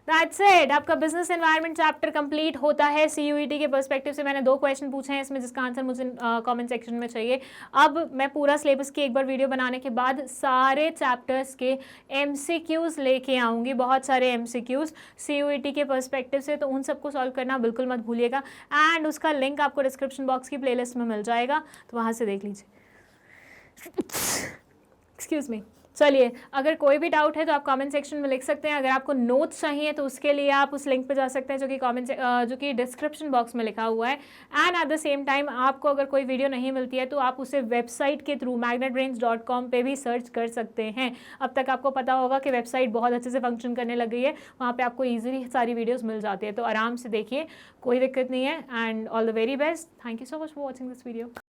दैट्स इट, आपका बिजनेस एनवायरनमेंट चैप्टर कंप्लीट होता है सीयूईटी के पर्सपेक्टिव से। मैंने 2 क्वेश्चन पूछे हैं इसमें, जिसका आंसर मुझे कमेंट सेक्शन में चाहिए। अब मैं पूरा सिलेबस की एक बार वीडियो बनाने के बाद सारे चैप्टर्स के एमसीक्यूज लेके आऊँगी, बहुत सारे एमसीक्यूज सीयूईटी के पर्सपेक्टिव से, तो उन सबको सॉल्व करना बिल्कुल मत भूलिएगा। एंड उसका लिंक आपको डिस्क्रिप्शन बॉक्स की प्लेलिस्ट में मिल जाएगा, तो वहाँ से देख लीजिए। Excuse me. चलिए, अगर कोई भी डाउट है तो आप कमेंट सेक्शन में लिख सकते हैं। अगर आपको नोट्स चाहिए तो उसके लिए आप उस लिंक पे जा सकते हैं जो कि डिस्क्रिप्शन बॉक्स में लिखा हुआ है। And at the same time आपको अगर कोई वीडियो नहीं मिलती है तो आप उसे वेबसाइट के थ्रू magnetbrains.com पे भी सर्च कर सकते हैं। अब तक आपको पता होगा कि वेबसाइट बहुत अच्छे से फंक्शन करने लग गई है, वहाँ पर आपको ईजिली सारी वीडियोज़ मिल जाती है, तो आराम से देखिए, कोई दिक्कत नहीं है। And all the very best, thank you so much for watching this video.